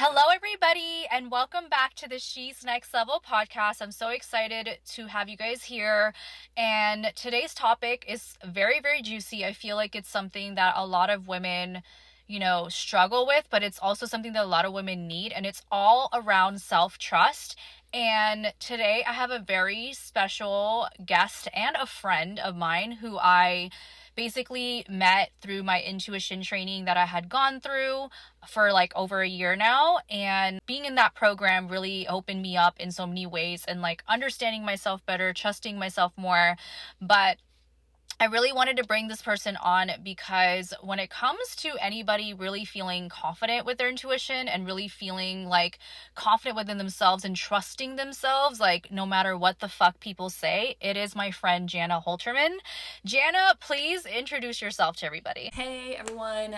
Hello, everybody, and welcome back to the She's Next Level podcast. I'm so excited to have you guys here. And today's topic is very, very juicy. I feel like it's something that a lot of women, struggle with, but it's also something that a lot of women need. And it's all around self-trust. And today I have a very special guest and a friend of mine who I basically met through my intuition training that I had gone through for like over a year now. And being in that program really opened me up in so many ways and like understanding myself better, trusting myself more. But I really wanted to bring this person on because when it comes to anybody really feeling confident with their intuition and really feeling like confident within themselves and trusting themselves, like no matter what the fuck people say, it is my friend Janna Holterman. Janna, please introduce yourself to everybody. Hey everyone,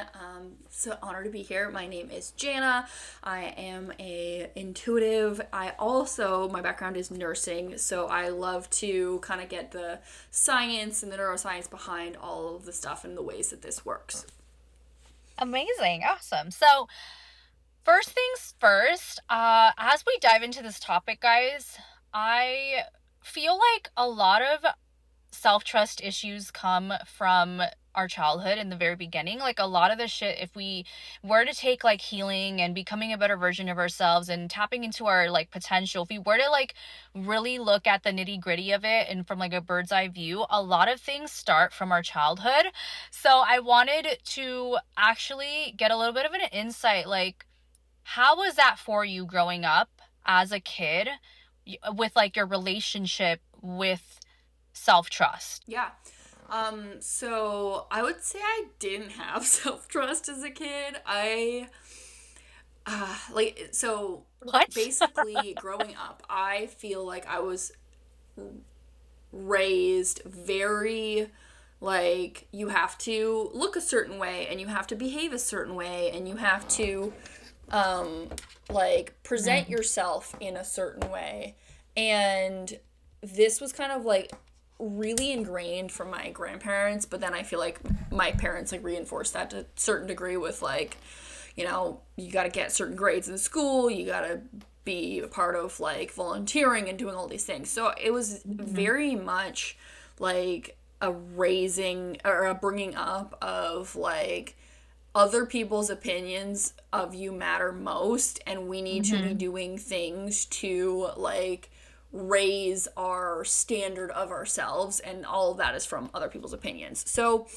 so honored to be here. My name is Janna. I am a intuitive. My background is nursing, so I love to kind of get the science and the neuroscience behind all of the stuff and the ways that this works. Amazing. Awesome. So, first things first, as we dive into this topic, guys, I feel like a lot of self trust issues come from our childhood in the very beginning. Like a lot of the shit, if we were to take like healing and becoming a better version of ourselves and tapping into our like potential, if we were to like really look at the nitty gritty of it and from like a bird's eye view, a lot of things start from our childhood. So I wanted to actually get a little bit of an insight, like, how was that for you growing up as a kid with like your relationship with self-trust? Yeah. So I would say I didn't have self-trust as a kid. So What? basically growing up, I feel like I was raised very like you have to look a certain way and you have to behave a certain way and you have to um present Mm-hmm. yourself in a certain way. And this was kind of like really ingrained from my grandparents, but then I feel like my parents like reinforced that to a certain degree with like, you got to get certain grades in school, you got to be a part of like volunteering and doing all these things. So it was very much like a raising or a bringing up of like other people's opinions of you matter most, and we need to be Mm-hmm. doing things to like raise our standard of ourselves, and all of that is from other people's opinions. So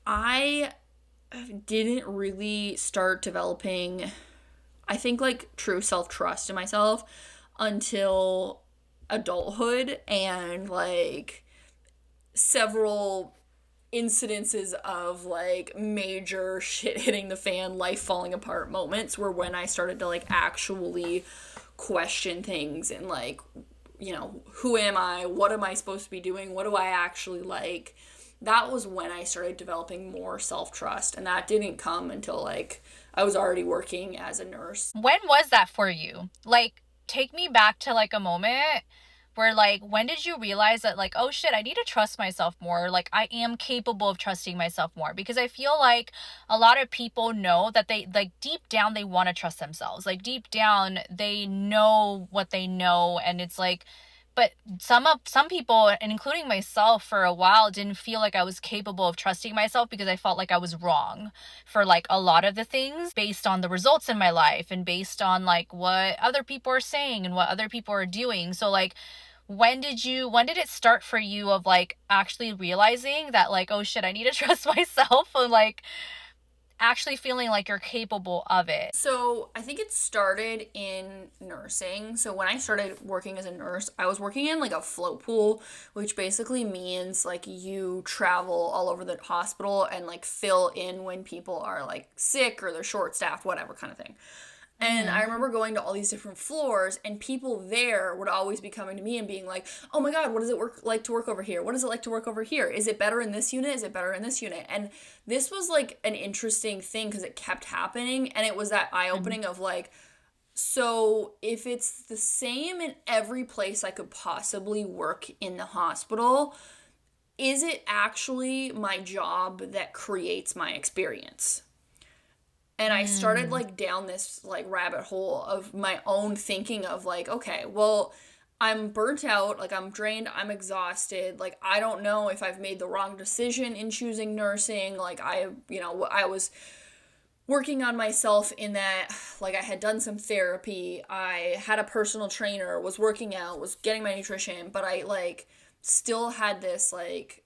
I didn't really start developing, I think, like true self-trust in myself until adulthood, and like several incidences of like major shit hitting the fan, life falling apart moments were when I started to like actually question things and like, who am I? What am I supposed to be doing? What do I actually like? That was when I started developing more self trust, and that didn't come until like I was already working as a nurse. When was that for you? Like, take me back to like a moment where like when did you realize that like, oh shit, I need to trust myself more, like I am capable of trusting myself more? Because I feel like a lot of people know that they like deep down they want to trust themselves, like deep down they know what they know, and it's like, but some people, and including myself for a while, didn't feel like I was capable of trusting myself because I felt like I was wrong for like a lot of the things based on the results in my life and based on like what other people are saying and what other people are doing. So like, when did it start for you of like actually realizing that like, oh shit, I need to trust myself, and like actually feeling like you're capable of it? So I think it started in nursing. So when I started working as a nurse, I was working in like a float pool, which basically means like you travel all over the hospital and like fill in when people are like sick or they're short staffed, whatever kind of thing. And I Mm-hmm. remember going to all these different floors, and people there would always be coming to me and being like, "Oh my God, what does it work like to work over here? What is it like to work over here? Is it better in this unit? Is it better in this unit?" And this was like an interesting thing because it kept happening, and it was that eye opening of like, so if it's the same in every place I could possibly work in the hospital, is it actually my job that creates my experience? And I started Mm. like down this like rabbit hole of my own thinking of like, okay, well, I'm burnt out, like I'm drained, I'm exhausted, like I don't know if I've made the wrong decision in choosing nursing. Like I was working on myself in that, like I had done some therapy, I had a personal trainer, was working out, was getting my nutrition, but I like still had this like,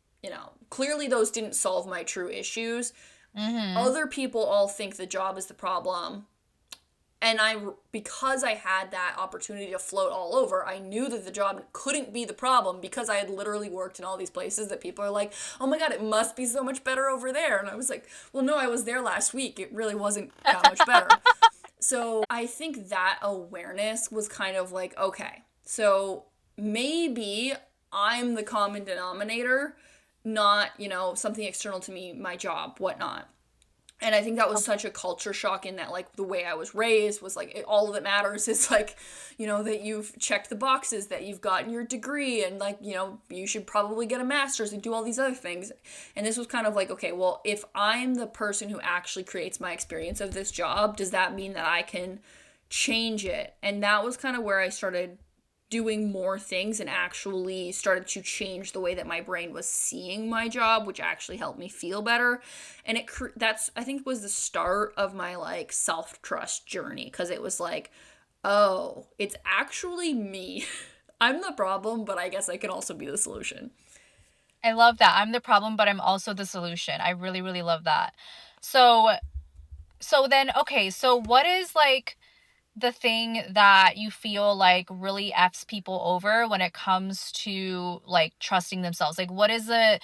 clearly those didn't solve my true issues. Mhm. Other people all think the job is the problem. And because I had that opportunity to float all over, I knew that the job couldn't be the problem because I had literally worked in all these places that people are like, oh my God, it must be so much better over there. And I was like, well, no, I was there last week. It really wasn't that much better. So I think that awareness was kind of like, okay, so maybe I'm the common denominator, not, something external to me, my job, whatnot. And I think that was such a culture shock in that, like, the way I was raised was like, all that matters is like, that you've checked the boxes, that you've gotten your degree, and like, you should probably get a master's and do all these other things. And this was kind of like, okay, well, if I'm the person who actually creates my experience of this job, does that mean that I can change it? And that was kind of where I started doing more things and actually started to change the way that my brain was seeing my job, which actually helped me feel better. And that's, I think, was the start of my like self-trust journey, because it was like, oh, it's actually me. I'm the problem, but I guess I can also be the solution. I love that. I'm the problem, but I'm also the solution. I really, really love that. So, so then, okay, so what is like the thing that you feel like really F's people over when it comes to like trusting themselves? Like what is the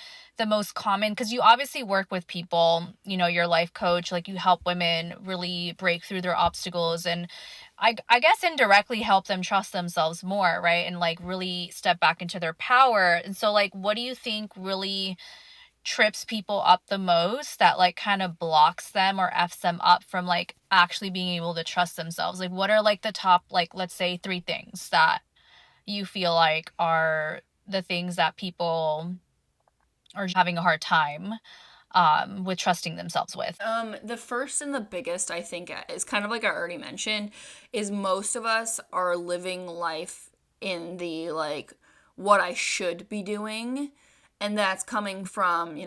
most common, because you obviously work with people, your life coach, like you help women really break through their obstacles and I guess indirectly help them trust themselves more, right? And like really step back into their power. And so like what do you think really trips people up the most, that like kind of blocks them or f's them up from like actually being able to trust themselves? Like what are like the top, like let's say three things that you feel like are the things that people are having a hard time with trusting themselves with? The first and the biggest, I think, is kind of like I already mentioned, is most of us are living life in the like what I should be doing. And that's coming from,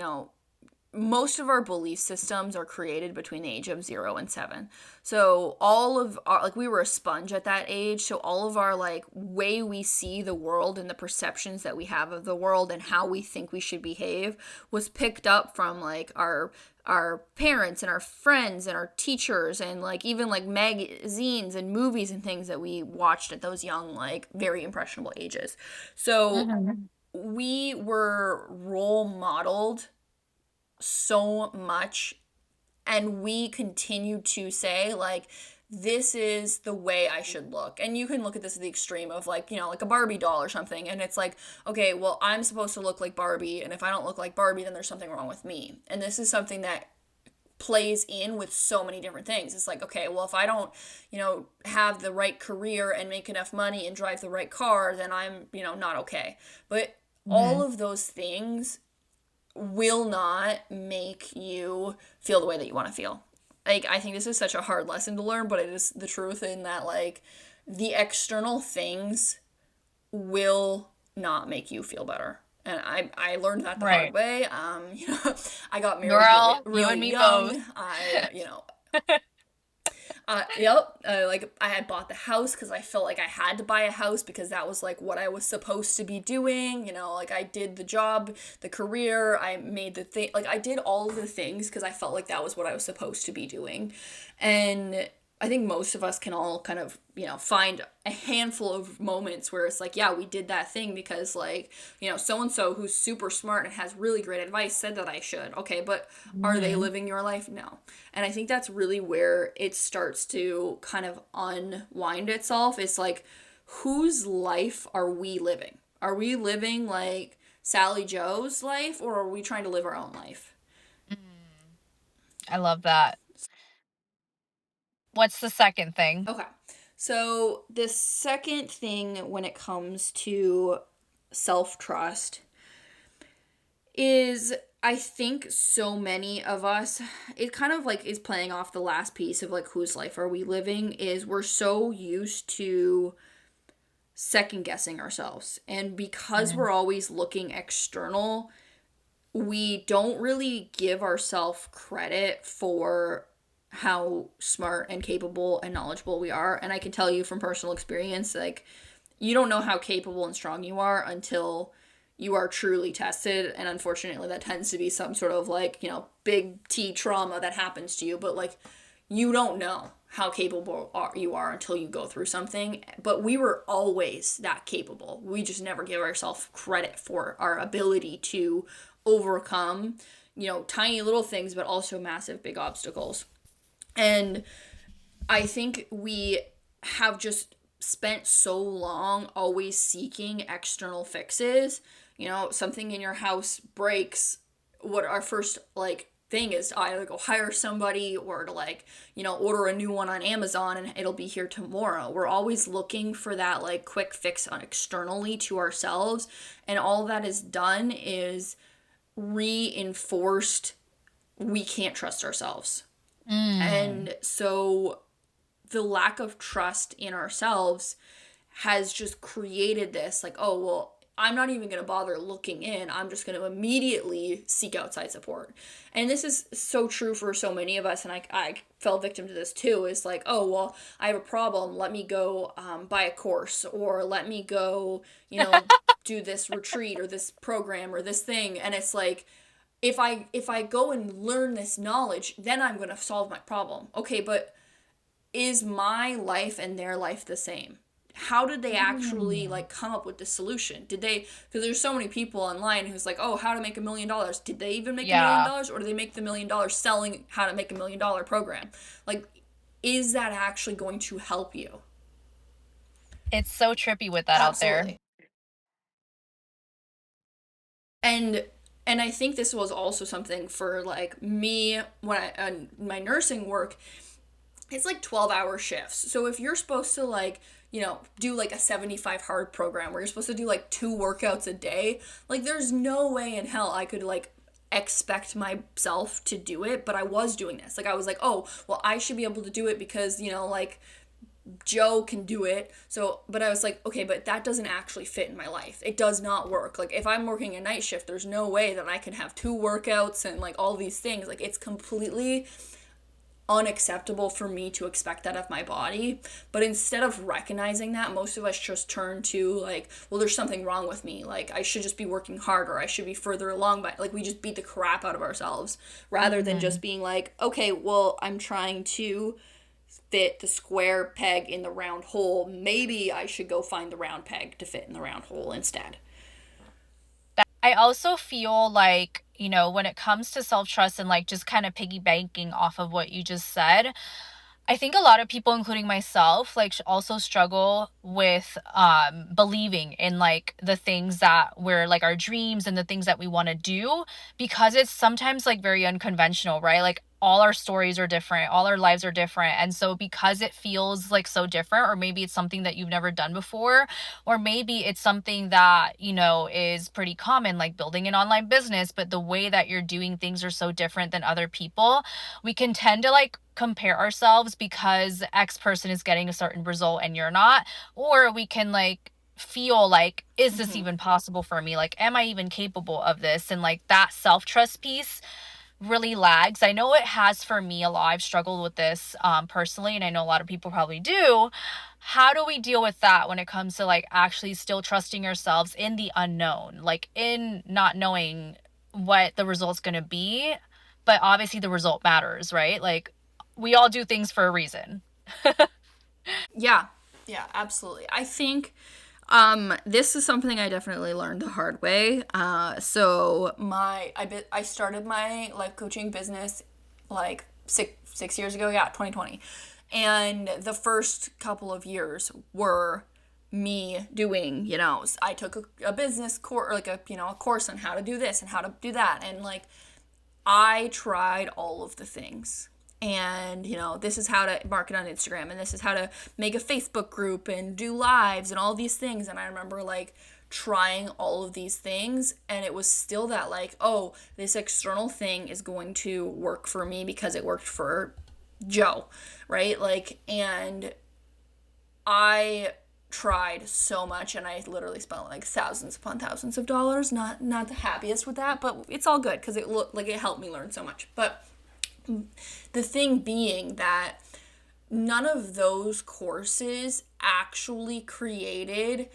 most of our belief systems are created between the age of 0 and 7. So all of our, like, we were a sponge at that age. So all of our like way we see the world and the perceptions that we have of the world and how we think we should behave was picked up from like our parents and our friends and our teachers, and like even like magazines and movies and things that we watched at those young, like very impressionable ages. So Mhm. we were role modeled so much, and we continue to say like, this is the way I should look. And you can look at this at the extreme of like, like a Barbie doll or something, and it's like, okay, well, I'm supposed to look like Barbie, and if I don't look like Barbie, then there's something wrong with me. And this is something that plays in with so many different things. It's like, okay, well, if I don't, have the right career and make enough money and drive the right car, then I'm, not okay. But all Mhm. of those things will not make you feel the way that you want to feel. Like, I think this is such a hard lesson to learn, but it is the truth, in that like the external things will not make you feel better. And I learned that the hard Right. way. I got married really Girl, you really and me both. young. Yep. Like I had bought the house because I felt like I had to buy a house because that was like what I was supposed to be doing. Like I did the job, the career, I made the thing, like I did all of the things because I felt like that was what I was supposed to be doing. And I think most of us can all kind of, find a handful of moments where it's like, yeah, we did that thing because, like, so and so who's super smart and has really great advice said that I should. Okay, but are they Mhm. living your life? No. And I think that's really where it starts to kind of unwind itself. It's like, whose life are we living? Are we living like Sally Joe's life, or are we trying to live our own life? Mm. I love that. What's the second thing? Okay. So, the second thing when it comes to self trust is I think so many of us, it kind of like is playing off the last piece of like whose life are we living, is we're so used to second guessing ourselves. And because Mm. we're always looking external, we don't really give ourselves credit for how smart and capable and knowledgeable we are. And I can tell you from personal experience, like, you don't know how capable and strong you are until you are truly tested. And unfortunately, that tends to be some sort of like, big T trauma that happens to you. But like, you don't know how capable you are until you go through something. But we were always that capable. We just never give ourselves credit for our ability to overcome, tiny little things, but also massive big obstacles. And I think we have just spent so long always seeking external fixes. Something in your house breaks. What our first like thing is to either go hire somebody or to like, order a new one on Amazon and it'll be here tomorrow. We're always looking for that like quick fix on externally to ourselves. And all that is done is reinforced we can't trust ourselves. Mm. And so the lack of trust in ourselves has just created this like, oh, well, I'm not even going to bother looking in. I'm just going to immediately seek outside support. And this is so true for so many of us. And I fell victim to this too. Is like, oh, well, I have a problem. Let me go buy a course, or let me go, do this retreat or this program or this thing. And it's like, if I go and learn this knowledge, then I'm going to solve my problem. Okay, but is my life and their life the same? How did they actually Mm. like come up with the solution? Did they, because there's so many people online who's like, oh, how to make $1 million. Did they even make Yeah. $1 million, or did they make the $1 million selling how to make $1 million program? Like, is that actually going to help you? It's so trippy with that out there. Absolutely. And I think this was also something for like me when my nursing work. It's like 12-hour shifts. So if you're supposed to like, do like a 75 hard program where you're supposed to do like 2 workouts a day, like there's no way in hell I could like expect myself to do it, but I was doing this. Like I was like, "Oh, well I should be able to do it because, like Joe can do it." So, but I was like, okay, but that doesn't actually fit in my life. It does not work. Like if I'm working a night shift, there's no way that I can have 2 workouts and like all these things. Like it's completely unacceptable for me to expect that of my body. But instead of recognizing that, most of us just turn to like, well, there's something wrong with me. Like I should just be working harder. I should be further along. But like we just beat the crap out of ourselves rather than Mm. just being like, okay, well, I'm trying to fit the square peg in the round hole. Maybe I should go find the round peg to fit in the round hole instead. I also feel like, when it comes to self trust and like just kind of piggybanking off of what you just said, I think a lot of people, including myself, like also struggle with believing in like the things that we're like our dreams and the things that we want to do, because it's sometimes like very unconventional, right? Like all our stories are different, all our lives are different. And so because it feels like so different, or maybe it's something that you've never done before, or maybe it's something that, is pretty common, like building an online business, but the way that you're doing things are so different than other people, we can tend to like compare ourselves because X person is getting a certain result and you're not. Or we can like feel like, is this Mm-hmm. even possible for me? Like, am I even capable of this? And like that self trust piece really lags. I know it has for me a lot. I've struggled with this personally, and I know a lot of people probably do. How do we deal with that when it comes to like actually still trusting ourselves in the unknown, like in not knowing what the result's going to be, but obviously the result matters, right? Like we all do things for a reason. Yeah. Yeah, absolutely. I think this is something I definitely learned the hard way. So I started my life coaching business like six years ago. Yeah, 2020, and the first couple of years were me doing. I took a business course, like a course on how to do this and how to do that, and like I tried all of the things. And, this is how to market on Instagram, and this is how to make a Facebook group and do lives and all these things. And I remember like trying all of these things, and it was still that like, oh, this external thing is going to work for me because it worked for Joe, right? Like, and I tried so much, and I literally spent like thousands upon thousands of dollars. Not the happiest with that, but it's all good because it helped me learn so much. But the thing being that none of those courses actually created,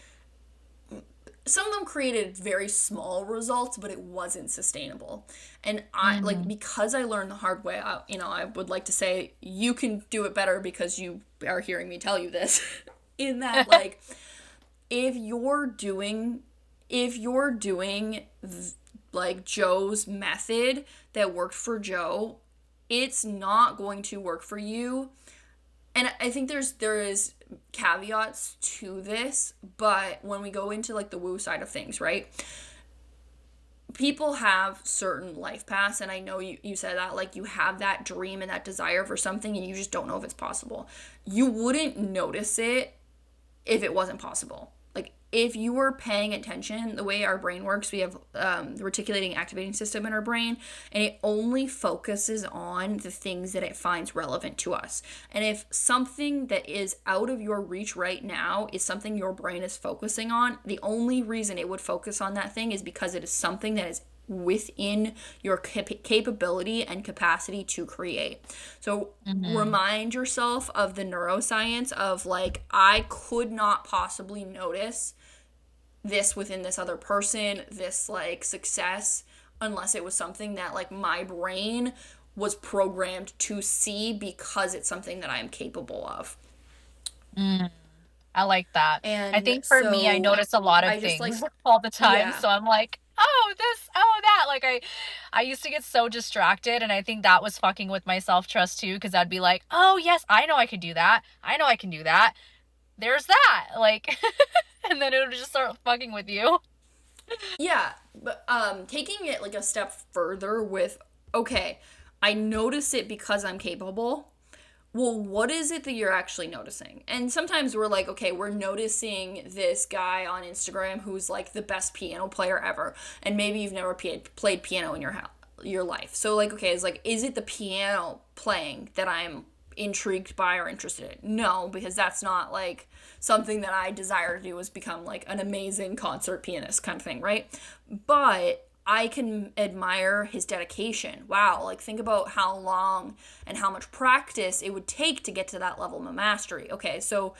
some of them created very small results, but it wasn't sustainable. And I like, Mm-hmm. because I learned the hard way, I would like to say you can do it better because you are hearing me tell you this. In that, like, if you're doing if you're doing like Joe's method that worked for Joe, it's not going to work for you. And I think there is caveats to this, but when we go into like the woo side of things, right? People have certain life paths, and I know you said that, like, you have that dream and that desire for something and you just don't know if it's possible. You wouldn't notice it if it wasn't possible. Like, if you were paying attention, the way our brain works, we have the reticulating activating system in our brain, and it only focuses on the things that it finds relevant to us. And if something that is out of your reach right now is something your brain is focusing on, the only reason it would focus on that thing is because it is something that is within your capability and capacity to create. So Mm-hmm. remind yourself of the neuroscience of like, I could not possibly notice this within this other person, this like success, unless it was something that like my brain was programmed to see because it's something that I am capable of. Mm. I like that. I And think for me, I so notice a lot of I just things like, all the time. yeah. So I'm like, oh, this, oh, that. Like I used to get so distracted, and I think that was fucking with my self-trust too, because I'd be like, oh yes, I know I can do that. I know I can do that. There's that. Like, and then it would just start fucking with you. Yeah, but taking it like a step further with, okay, I notice it because I'm capable. Well, what is it that you're actually noticing? And sometimes we're like, okay, we're noticing this guy on Instagram who's like the best piano player ever, and maybe you've never played piano in your life. So like, okay, it's like, is it the piano playing that I'm intrigued by or interested in? No, because that's not like something that I desire to do, is become like an amazing concert pianist kind of thing, right? But I can admire his dedication. Wow, like think about how long and how much practice it would take to get to that level of mastery. Okay, so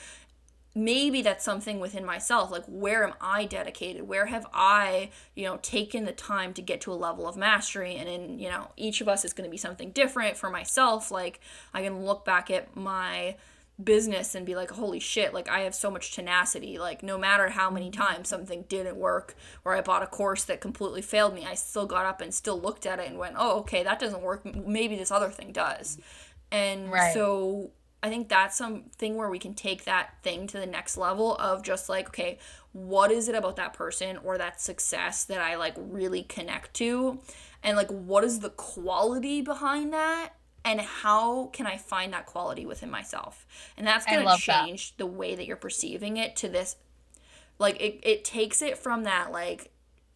maybe that's something within myself. Like, where am I dedicated? Where have I, taken the time to get to a level of mastery? And in, each of us is going to be something different. For myself, like, I can look back at my business and be like, holy shit, like, I have so much tenacity. Like, no matter how many times something didn't work, or I bought a course that completely failed me, I still got up and still looked at it and went, oh, okay, that doesn't work, maybe this other thing does. And Right. so I think that's something where we can take that thing to the next level of just like, okay, what is it about that person or that success that I like really connect to? And like, what is the quality behind that? And how can I find that quality within myself? And that's I going to love that. change the way that you're perceiving it to this. Like, it takes it from that like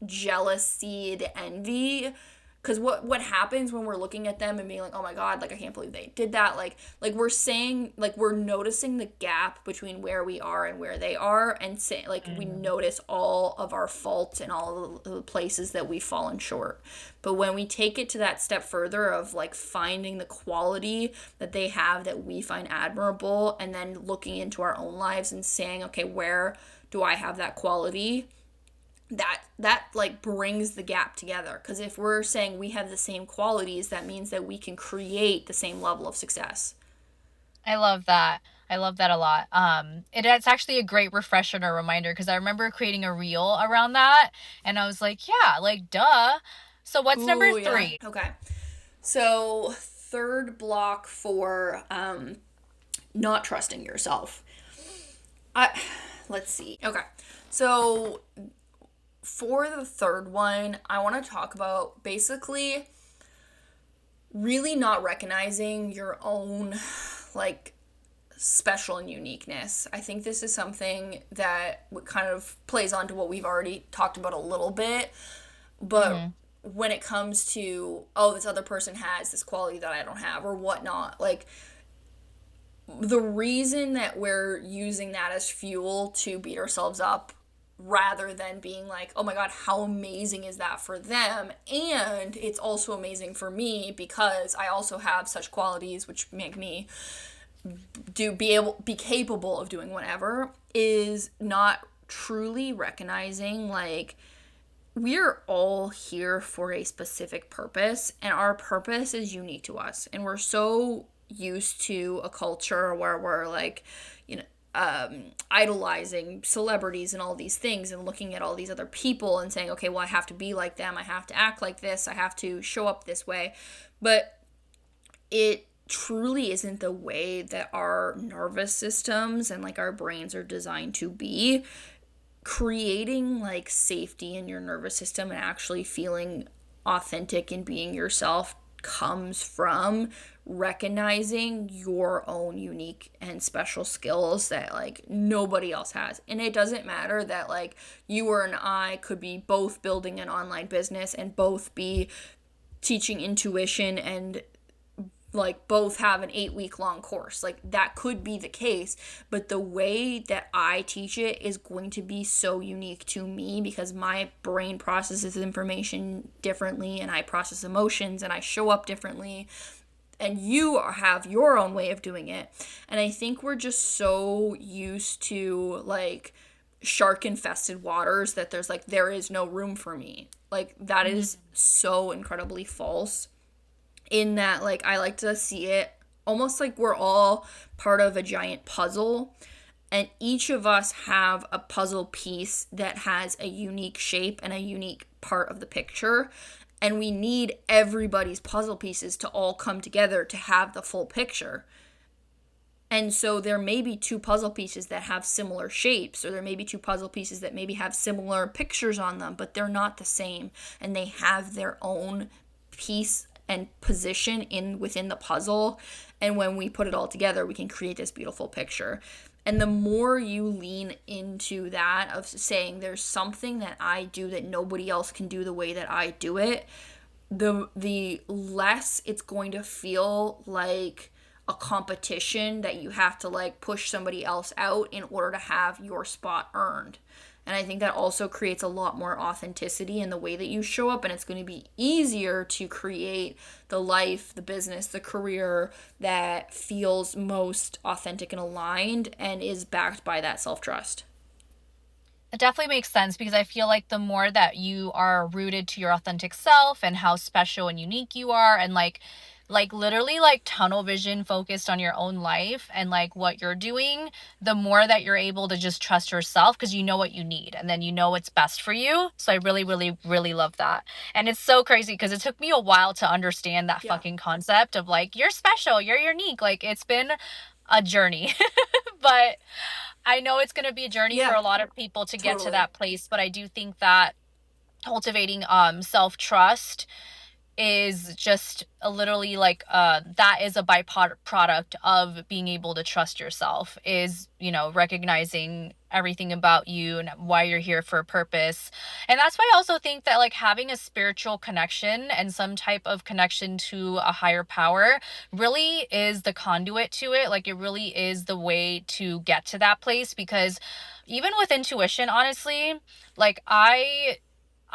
jealousy to envy, because what happens when we're looking at them and being like, oh my god, like, I can't believe they did that, like we're saying, like, we're noticing the gap between where we are and where they are, and say, like, we Mm. notice all of our faults and all of the places that we've fallen short. But when we take it to that step further of like finding the quality that they have that we find admirable, and then looking into our own lives and saying, okay, where do I have that quality? That like brings the gap together, because if we're saying we have the same qualities, that means that we can create the same level of success. I love that. I love that a lot. It's actually a great refresher and a reminder because I remember creating a reel around that, and I was like, yeah, like duh. So what's number Ooh, yeah. 3? Okay, so third block for not trusting yourself. I Let's see. Okay, so for the third one, I want to talk about basically really not recognizing your own like special and uniqueness. I think this is something that kind of plays onto what we've already talked about a little bit, but Mm-hmm. when it comes to, oh, this other person has this quality that I don't have or whatnot, like the reason that we're using that as fuel to beat ourselves up rather than being like, oh my God, how amazing is that for them? And it's also amazing for me because I also have such qualities which make me be capable of doing whatever, is not truly recognizing like we're all here for a specific purpose and our purpose is unique to us, and we're so used to a culture where we're like, you know, idolizing celebrities and all these things and looking at all these other people and saying, okay, well, I have to be like them, I have to act like this, I have to show up this way. But it truly isn't the way that our nervous systems and like our brains are designed to be. Creating like safety in your nervous system and actually feeling authentic and being yourself comes from recognizing your own unique and special skills that like nobody else has. And it doesn't matter that like you or an I could be both building an online business and both be teaching intuition and like both have an 8 week long course. Like that could be the case, but the way that I teach it is going to be so unique to me because my brain processes information differently and I process emotions and I show up differently, and you have your own way of doing it. And I think we're just so used to like shark infested waters that there's like there is no room for me. Like that is Mm-hmm. so incredibly false, in that like I like to see it almost like we're all part of a giant puzzle, and each of us have a puzzle piece that has a unique shape and a unique part of the picture, and we need everybody's puzzle pieces to all come together to have the full picture. And so there may be two puzzle pieces that have similar shapes, or there may be two puzzle pieces that maybe have similar pictures on them, but they're not the same, and they have their own piece and position in within the puzzle. And when we put it all together, we can create this beautiful picture. And the more you lean into that of saying there's something that I do that nobody else can do the way that I do it, the less it's going to feel like a competition that you have to like push somebody else out in order to have your spot earned. And I think that also creates a lot more authenticity in the way that you show up, and it's going to be easier to create the life, the business, the career that feels most authentic and aligned and is backed by that self-trust. It definitely makes sense because I feel like the more that you are rooted to your authentic self and how special and unique you are, and like literally like tunnel vision focused on your own life and like what you're doing, the more that you're able to just trust yourself because you know what you need and then you know what's best for you. So I really really love that. And it's so crazy because it took me a while to understand that Yeah. fucking concept of like you're special, you're unique. Like it's been a journey. But I know it's going to be a journey for Yeah, a lot of people to get to totally. that place, but I do think that cultivating self-trust is just literally like that is a byproduct of being able to trust yourself, is recognizing everything about you and why you're here for a purpose. And that's why I also think that like having a spiritual connection and some type of connection to a higher power really is the conduit to it. Like it really is the way to get to that place, because even with intuition, honestly, like I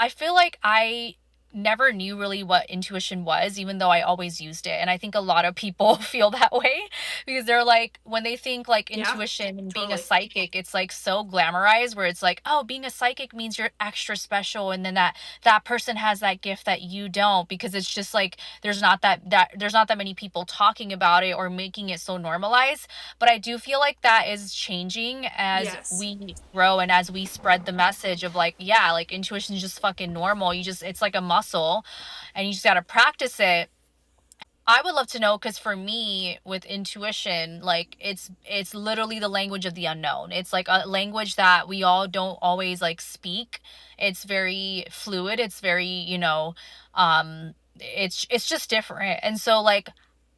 feel like I never knew really what intuition was, even though I always used it. And I think a lot of people feel that way because they're like, when they think like Yeah, intuition and being a totally. psychic, it's like so glamorized where it's like, oh, being a psychic means you're extra special. And then that person has that gift that you don't, because it's just like, there's not that many people talking about it or making it so normalized. But I do feel like that is changing as Yes. we grow and as we spread the message of like, yeah, like intuition is just fucking normal. It's like a muscle and you just got to practice it. I would love to know, because for me with intuition, like it's literally the language of the unknown. It's like a language that we all don't always like speak. It's very fluid. It's very, it's just different. And so like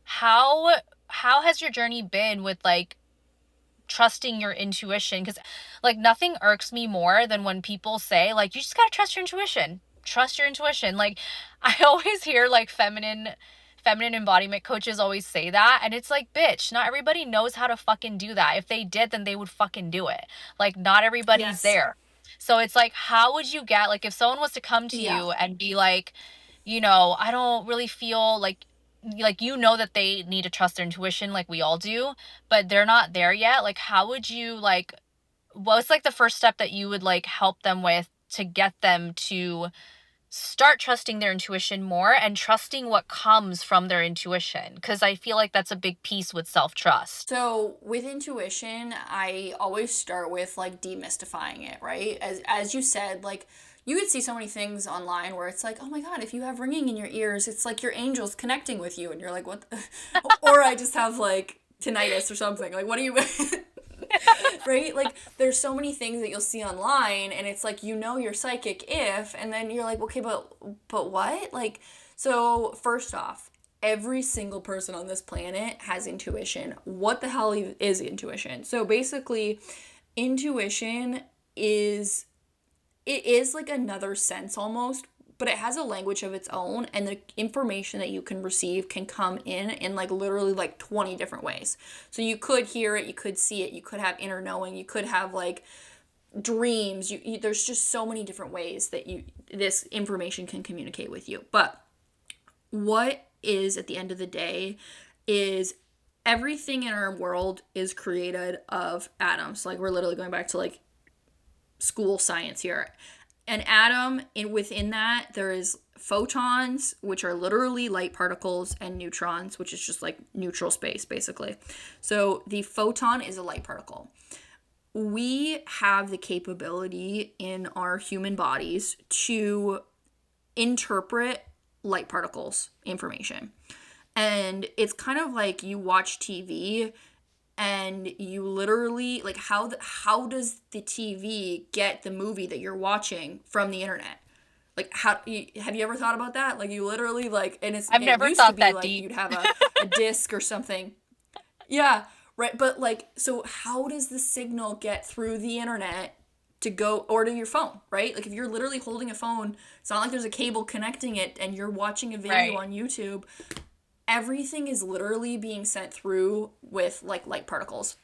how how has your journey been with like trusting your intuition. Because like nothing irks me more than when people say like you just gotta trust your intuition, trust your intuition. Like I always hear like feminine embodiment coaches always say that, and it's like, bitch, not everybody knows how to fucking do that. If they did, then they would fucking do it. Like not everybody's Yes. there. So it's like, how would you get, like, if someone was to come to Yeah. you and be like, I don't really feel like that they need to trust their intuition like we all do, but they're not there yet. Like how would you like what's like the first step that you would like help them with to get them to start trusting their intuition more and trusting what comes from their intuition? Because I feel like that's a big piece with self-trust. So with intuition, I always start with like demystifying it, right? As you said, like you would see so many things online where it's like, oh my god, if you have ringing in your ears, it's like your angel's connecting with you, and you're like, what? Or I just have like tinnitus or something. Like, what do you? Right? Like, there's so many things that you'll see online, and it's like you're psychic if, and then you're like, okay, but what? Like, so first off, every single person on this planet has intuition. What the hell is intuition? So basically, intuition is it is like another sense almost, but it has a language of its own, and the information that you can receive can come in like literally like 20 different ways. So you could hear it, you could see it, you could have inner knowing, you could have like dreams. There's just so many different ways that this information can communicate with you. But what is at the end of the day is everything in our world is created of atoms. Like we're literally going back to like school science here. An atom, within that there is photons, which are literally light particles, and neutrons, which is just like neutral space basically. So the photon is a light particle. We have the capability in our human bodies to interpret light particles information. And it's kind of like you watch TV and you literally like how does the TV get the movie that you're watching from the internet? Like have you ever thought about that? Like you literally like, and I've it never used to thought be that like deep. you'd have a disc or something. Yeah, right. But like, so how does the signal get through the internet to go or to your phone, right? Like if you're literally holding a phone, it's not like there's a cable connecting it and you're watching a video Right. on YouTube. Everything is literally being sent through with like light particles,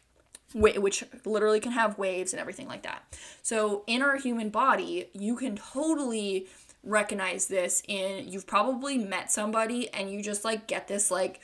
which literally can have waves and everything like that. So in our human body, you can totally recognize this in, you've probably met somebody and you just like get this like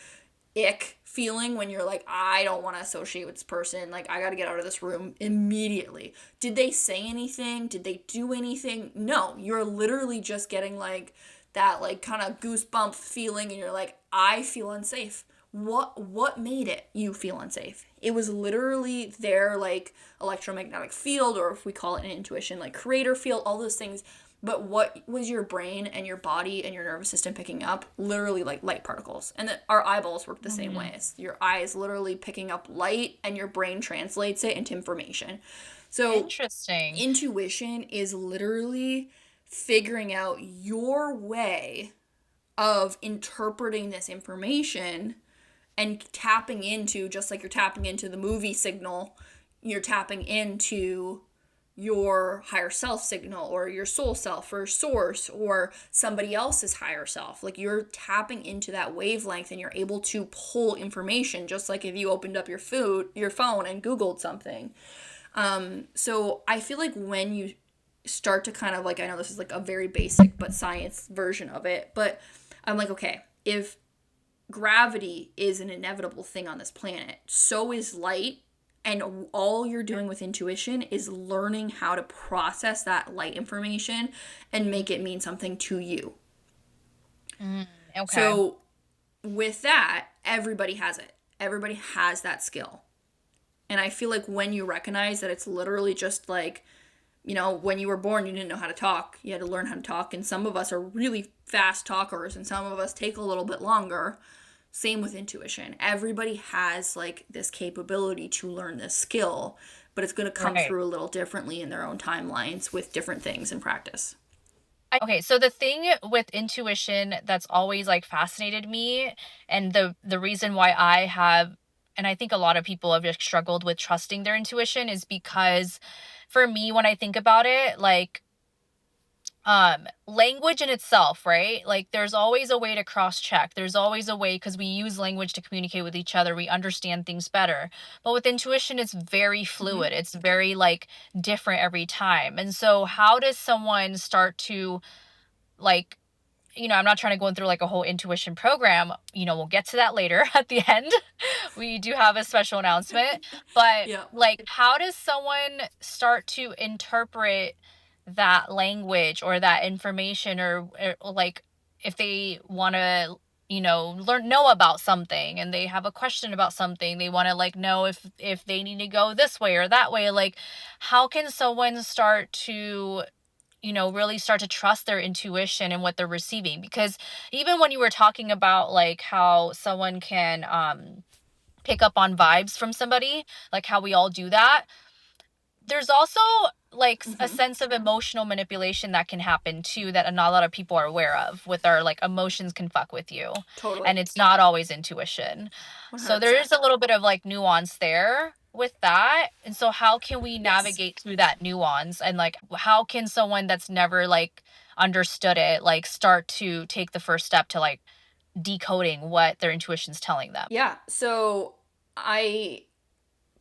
ick feeling when you're like, I don't want to associate with this person. Like, I got to get out of this room immediately. Did they say anything? Did they do anything? No, you're literally just getting like that, like kind of goosebump feeling, and you're like, I feel unsafe. What made it you feel unsafe? It was literally their like electromagnetic field, or if we call it an intuition, like creator field, all those things. But what was your brain and your body and your nervous system picking up? Literally like light particles. And our eyeballs work the same Mm-hmm. way. It's your eyes literally picking up light, and your brain translates it into information. So Interesting. intuition is literally figuring out your way of interpreting this information and tapping into, just like you're tapping into the movie signal, you're tapping into your higher self signal, or your soul self, or source, or somebody else's higher self. Like you're tapping into that wavelength, and you're able to pull information, just like if you opened up your phone and Googled something. So I feel like when you start to kind of like, I know this is like a very basic but science version of it, but I'm like, okay, if gravity is an inevitable thing on this planet, so is light. And all you're doing with intuition is learning how to process that light information and make it mean something to you. Mm, okay. So, with that, everybody has it. Everybody has that skill. And I feel like when you recognize that it's literally just like, when you were born, you didn't know how to talk. You had to learn how to talk. And some of us are really fast talkers, and some of us take a little bit longer. Same with intuition. Everybody has like this capability to learn this skill, but it's going to come Right. through a little differently in their own timelines with different things in practice. Okay, so the thing with intuition that's always like fascinated me, and the reason why I have and I think a lot of people have just struggled with trusting their intuition, is because for me, when I think about it, like, language in itself, right? Like, there's always a way to cross check. There's always a way, because we use language to communicate with each other. We understand things better. But with intuition, it's very Mm-hmm. fluid. It's very like different every time. And so how does someone start to, like, I'm not trying to go through like a whole intuition program. We'll get to that later at the end. We do have a special announcement. But Yeah. like, how does someone start to interpret that language or that information, or like, if they want to, know about something, and they have a question about something, they want to like know if they need to go this way or that way, like, how can someone start to, really start to trust their intuition and what they're receiving? Because even when you were talking about like how someone can pick up on vibes from somebody, like how we all do that, there's also like a Mm-hmm. sense of emotional manipulation that can happen too, that not a lot of people are aware of. With our like, emotions can fuck with you, Totally. and it's not always intuition. So there 100%. is a little bit of like nuance there with that. And so how can we Yes. navigate through that nuance, and like, how can someone that's never like understood it, like, start to take the first step to like decoding what their intuition's telling them? Yeah. So I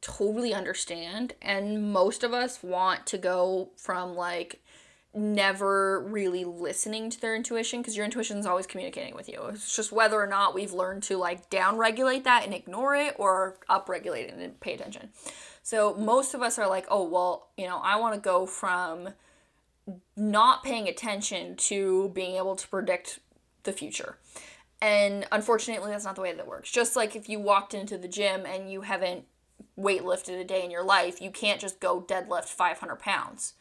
totally understand. And most of us want to go from like never really listening to their intuition, because your intuition is always communicating with you. It's just whether or not we've learned to like down regulate that and ignore it, or up regulate it and pay attention. So most of us are like, oh, well, I want to go from not paying attention to being able to predict the future. And unfortunately, that's not the way that works. Just like if you walked into the gym and you haven't weightlifted a day in your life, you can't just go deadlift 500 pounds.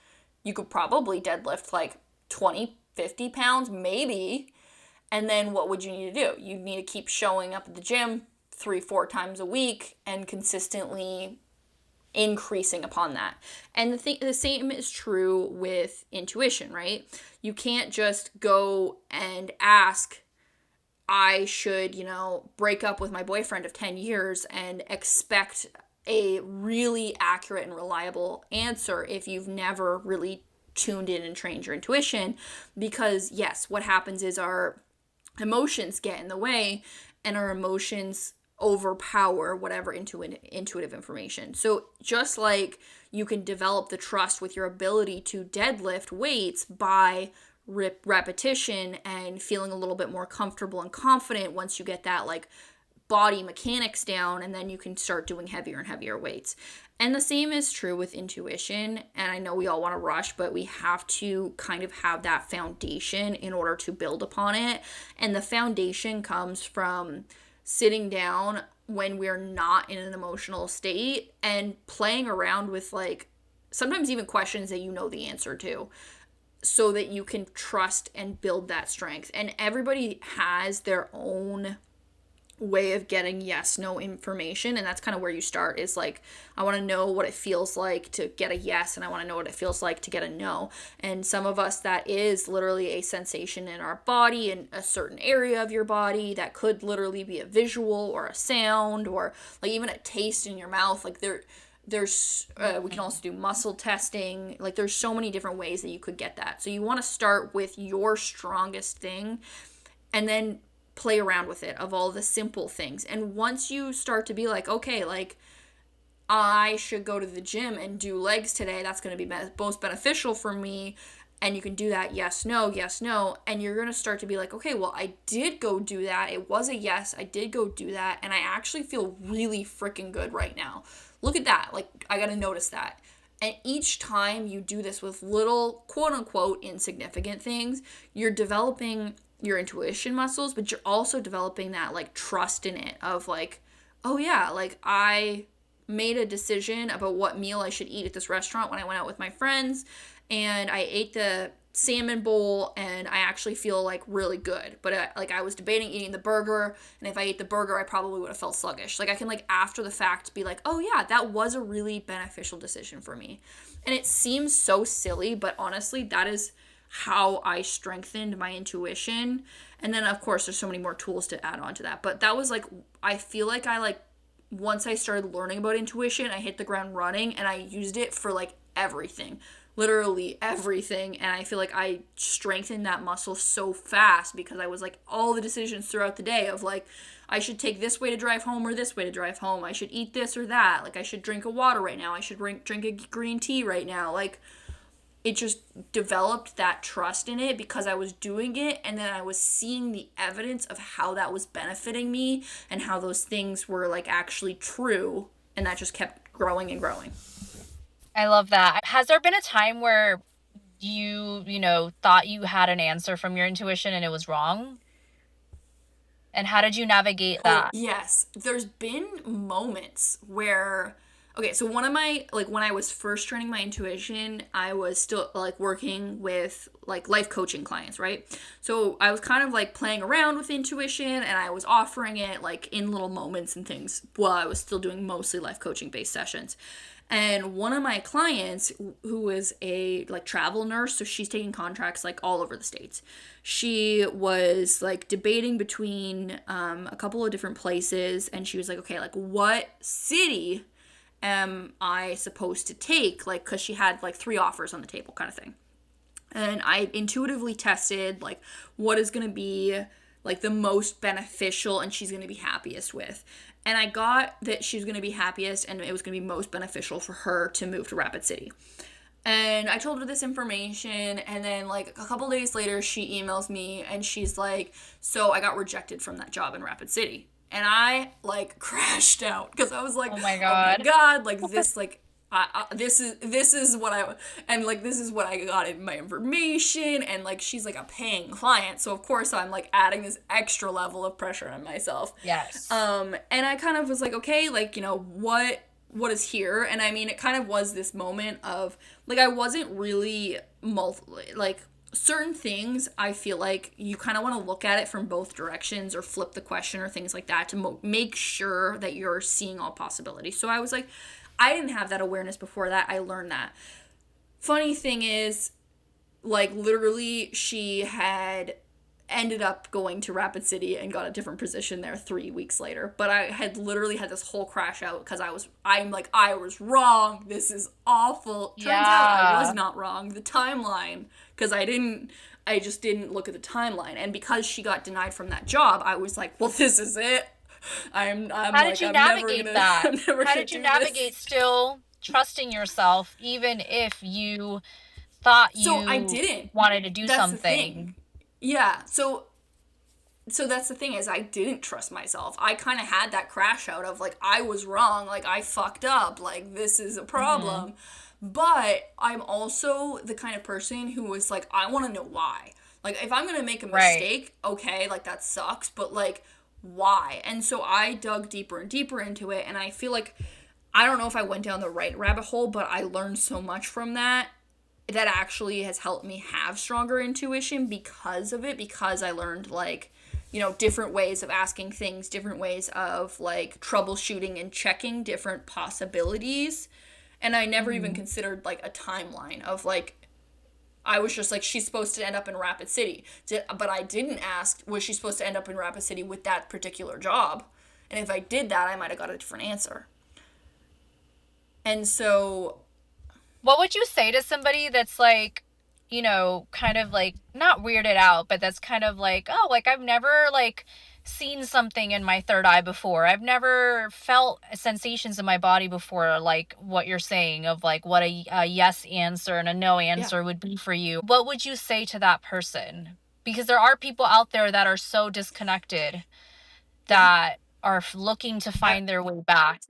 You could probably deadlift like 20, 50 pounds, maybe. And then what would you need to do? You need to keep showing up at the gym 3, 4 times a week and consistently increasing upon that. And the same is true with intuition, right? You can't just go and ask, I should, break up with my boyfriend of 10 years and expect a really accurate and reliable answer if you've never really tuned in and trained your intuition. Because, yes, what happens is our emotions get in the way, and our emotions overpower whatever intuitive information. So, just like you can develop the trust with your ability to deadlift weights by repetition and feeling a little bit more comfortable and confident once you get that like body mechanics down, and then you can start doing heavier and heavier weights. And the same is true with intuition. And I know we all want to rush, but we have to kind of have that foundation in order to build upon it. And the foundation comes from sitting down when we're not in an emotional state and playing around with like sometimes even questions that you know the answer to, so that you can trust and build that strength. And everybody has their own way of getting yes no information, and that's kind of where you start. Is like, I want to know what it feels like to get a yes, and I want to know what it feels like to get a no. And some of us, that is literally a sensation in our body, in a certain area of your body. That could literally be a visual or a sound, or like even a taste in your mouth. Like there's we can also do muscle testing. Like there's so many different ways that you could get that. So you want to start with your strongest thing, and then play around with it, of all the simple things. And once you start to be like, okay, like I should go to the gym and do legs today, that's going to be most beneficial for me. And you can do that yes no, and you're going to start to be like, okay, well, I did go do that, it was a yes, I did go do that, and I actually feel really freaking good right now. Look at that. Like, I got to notice that. And each time you do this with little quote unquote insignificant things, you're developing your intuition muscles, but you're also developing that like trust in it, of like, oh yeah, like I made a decision about what meal I should eat at this restaurant when I went out with my friends, and I ate the salmon bowl, and I actually feel like really good. But I was debating eating the burger, and if I ate the burger, I probably would have felt sluggish. Like I can like after the fact be like, oh yeah, that was a really beneficial decision for me. And it seems so silly, but honestly, that is how I strengthened my intuition. And then of course there's so many more tools to add on to that. But that was like, I feel like I like once I started learning about intuition, I hit the ground running and I used it for like everything. Literally everything. And I feel like I strengthened that muscle so fast because I was like all the decisions throughout the day of like, I should take this way to drive home or this way to drive home. I should eat this or that. Like, I should drink a water right now. I should drink a green tea right now. Like, it just developed that trust in it because I was doing it, and then I was seeing the evidence of how that was benefiting me and how those things were like actually true, and that just kept growing and growing. I love that. Has there been a time where you thought you had an answer from your intuition and it was wrong? And how did you navigate Oh, that? yes. There's been moments where, okay, so one of my, like, when I was first training my intuition, I was still, like, working with, like, life coaching clients, right? So I was kind of, like, playing around with intuition and I was offering it, like, in little moments and things while I was still doing mostly life coaching based sessions. And one of my clients, who is a like travel nurse, so she's taking contracts like all over the states. She was like debating between a couple of different places, and she was like, okay, like what city am I supposed to take? Like, because she had like three offers on the table, kind of thing. And I intuitively tested like what is going to be like the most beneficial and she's going to be happiest with. And I got that she's going to be happiest and it was going to be most beneficial for her to move to Rapid City. And I told her this information, and then like a couple days later she emails me and she's like, "So I got rejected from that job in Rapid City." And I like crashed out because I was like, Oh my "Oh my God. god, like this like this is what I and like this is what I got in my information." And like she's like a paying client, so of course I'm like adding this extra level of pressure on myself. Yes. And I kind of was like, okay, like, what is here? And I mean, it kind of was this moment of like I wasn't really like certain things. I feel like you kind of want to look at it from both directions or flip the question or things like that to make sure that you're seeing all possibilities. So I was like, I didn't have that awareness before that. I learned that. Funny thing is, like, literally, she had ended up going to Rapid City and got a different position there 3 weeks later. But I had literally had this whole crash out because I'm like, I was wrong. This is awful. Turns out I was Yeah. not wrong. The timeline, because I just didn't look at the timeline. And because she got denied from that job, I was like, well, this is it. I'm How did like, you I'm never navigate gonna, that? I'm never How gonna did you do this. navigate still trusting yourself, even if you thought So I you didn't. wanted to do That's the thing. something? Yeah. So that's the thing is I didn't trust myself. I kind of had that crash out of like I was wrong, like I fucked up, like this is a Mm-hmm. problem. But I'm also the kind of person who was like I want to know why. Like if I'm going to make a Right. mistake, okay, like that sucks, but like why? And so I dug deeper and deeper into it, and I feel like I don't know if I went down the right rabbit hole, but I learned so much from that that actually has helped me have stronger intuition because of it, because I learned like different ways of asking things, different ways of like troubleshooting and checking different possibilities. And I never even Mm-hmm. considered like a timeline of like I was just like she's supposed to end up in Rapid City. But I didn't ask was she supposed to end up in Rapid City with that particular job? And if I did that, I might have got a different answer. And so What would you say to somebody that's like, kind of like not weirded out, but that's kind of like, oh, like I've never like seen something in my third eye before. I've never felt sensations in my body before, like what you're saying of like what a yes answer and a no yeah, answer would be for you. What would you say to that person? Because there are people out there that are so disconnected yeah. that are looking to I find their way back.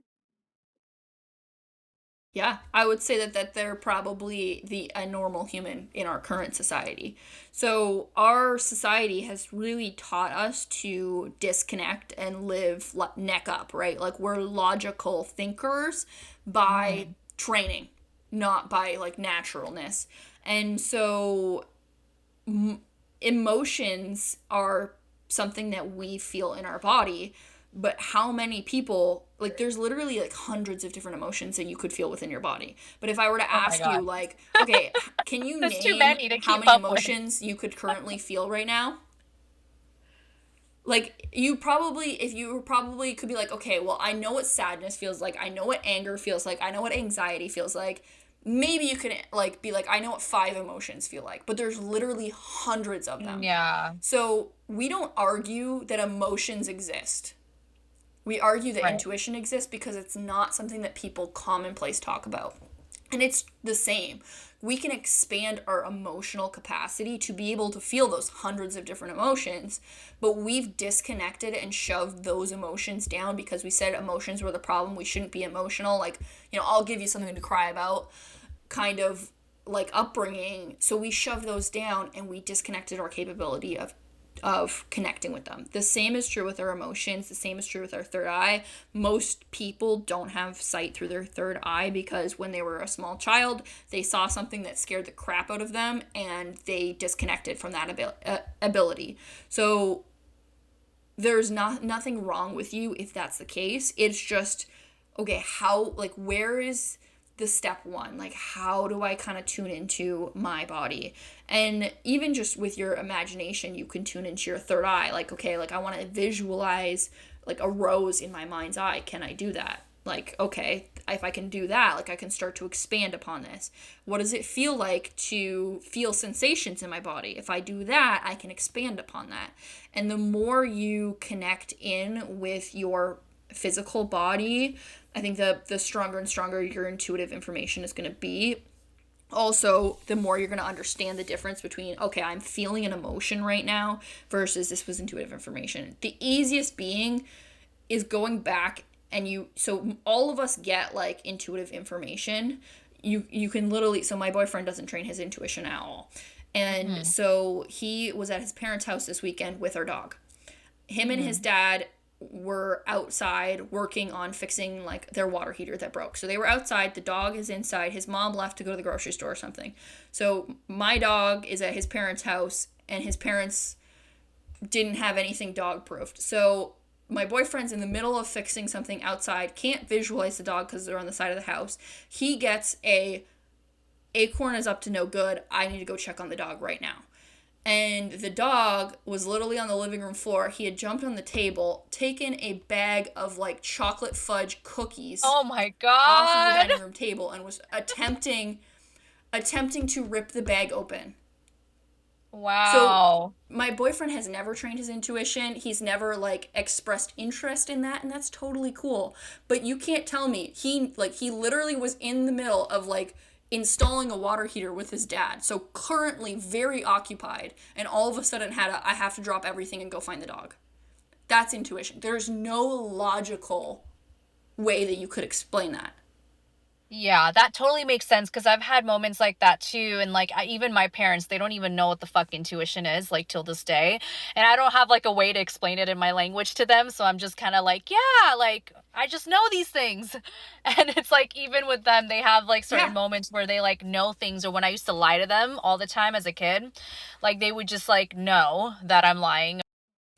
Yeah, I would say that they're probably the a normal human in our current society. So our society has really taught us to disconnect and live neck up, right? Like we're logical thinkers by Mm-hmm. training, not by like naturalness. And so emotions are something that we feel in our body, but how many people like there's literally like hundreds of different emotions that you could feel within your body. But if I were to Oh my ask you God. like, okay, can you That's too name many to how keep many up with. emotions you could currently feel right now? Like you probably, if you probably could be like, okay, well, I know what sadness feels like, I know what anger feels like, I know what anxiety feels like. Maybe you can like be like, I know what five emotions feel like, but there's literally hundreds of them. Yeah. So we don't argue that emotions exist. We argue that Right. intuition exists because it's not something that people commonplace talk about. And it's the same. We can expand our emotional capacity to be able to feel those hundreds of different emotions, but we've disconnected and shoved those emotions down because we said emotions were the problem. We shouldn't be emotional. Like, I'll give you something to cry about, kind of like upbringing. So we shoved those down and we disconnected our capability of connecting with them. The same is true with our emotions. The same is true with our third eye. Most people don't have sight through their third eye because when they were a small child, they saw something that scared the crap out of them and they disconnected from that ability. So there's nothing wrong with you if that's the case. It's just, okay, how, like, where is the step one? Like, how do I kind of tune into my body? And even just with your imagination, you can tune into your third eye. Like, okay, like I want to visualize like a rose in my mind's eye. Can I do that? Like, okay, if I can do that, like I can start to expand upon this. What does it feel like to feel sensations in my body? If I do that, I can expand upon that. And the more you connect in with your physical body, I think the stronger and stronger your intuitive information is going to be. Also, the more you're going to understand the difference between, okay, I'm feeling an emotion right now versus this was intuitive information. The easiest being is going back and so all of us get like intuitive information. You can literally, so my boyfriend doesn't train his intuition at all. And Hmm. so he was at his parents' house this weekend with our dog. Him and his Hmm. dad were outside working on fixing like their water heater that broke. So they were outside, the dog is inside. His mom left to go to the grocery store or something. So my dog is at his parents' house and his parents didn't have anything dog proofed. So my boyfriend's in the middle of fixing something outside, can't visualize the dog because they're on the side of the house. He gets a acorn is up to no good. I need to go check on the dog right now. And the dog was literally on the living room floor. He had jumped on the table, taken a bag of like chocolate fudge cookies Oh my off of the God. dining room table and was attempting to rip the bag open. So Wow. my boyfriend has never trained his intuition. He's never like expressed interest in that, and that's totally cool. But you can't tell me he literally was in the middle of like installing a water heater with his dad. So currently very occupied, and all of a sudden I have to drop everything and go find the dog. That's intuition. There's no logical way that you could explain that. Yeah, that totally makes sense because I've had moments like that too. And like, even my parents, they don't even know what the fuck intuition is, like, till this day. And I don't have like a way to explain it in my language to them. So I'm just kind of like, yeah, like, I just know these things. And it's like, even with them, they have like certain Yeah, moments where they like know things. Or when I used to lie to them all the time as a kid, like, they would just like know that I'm lying.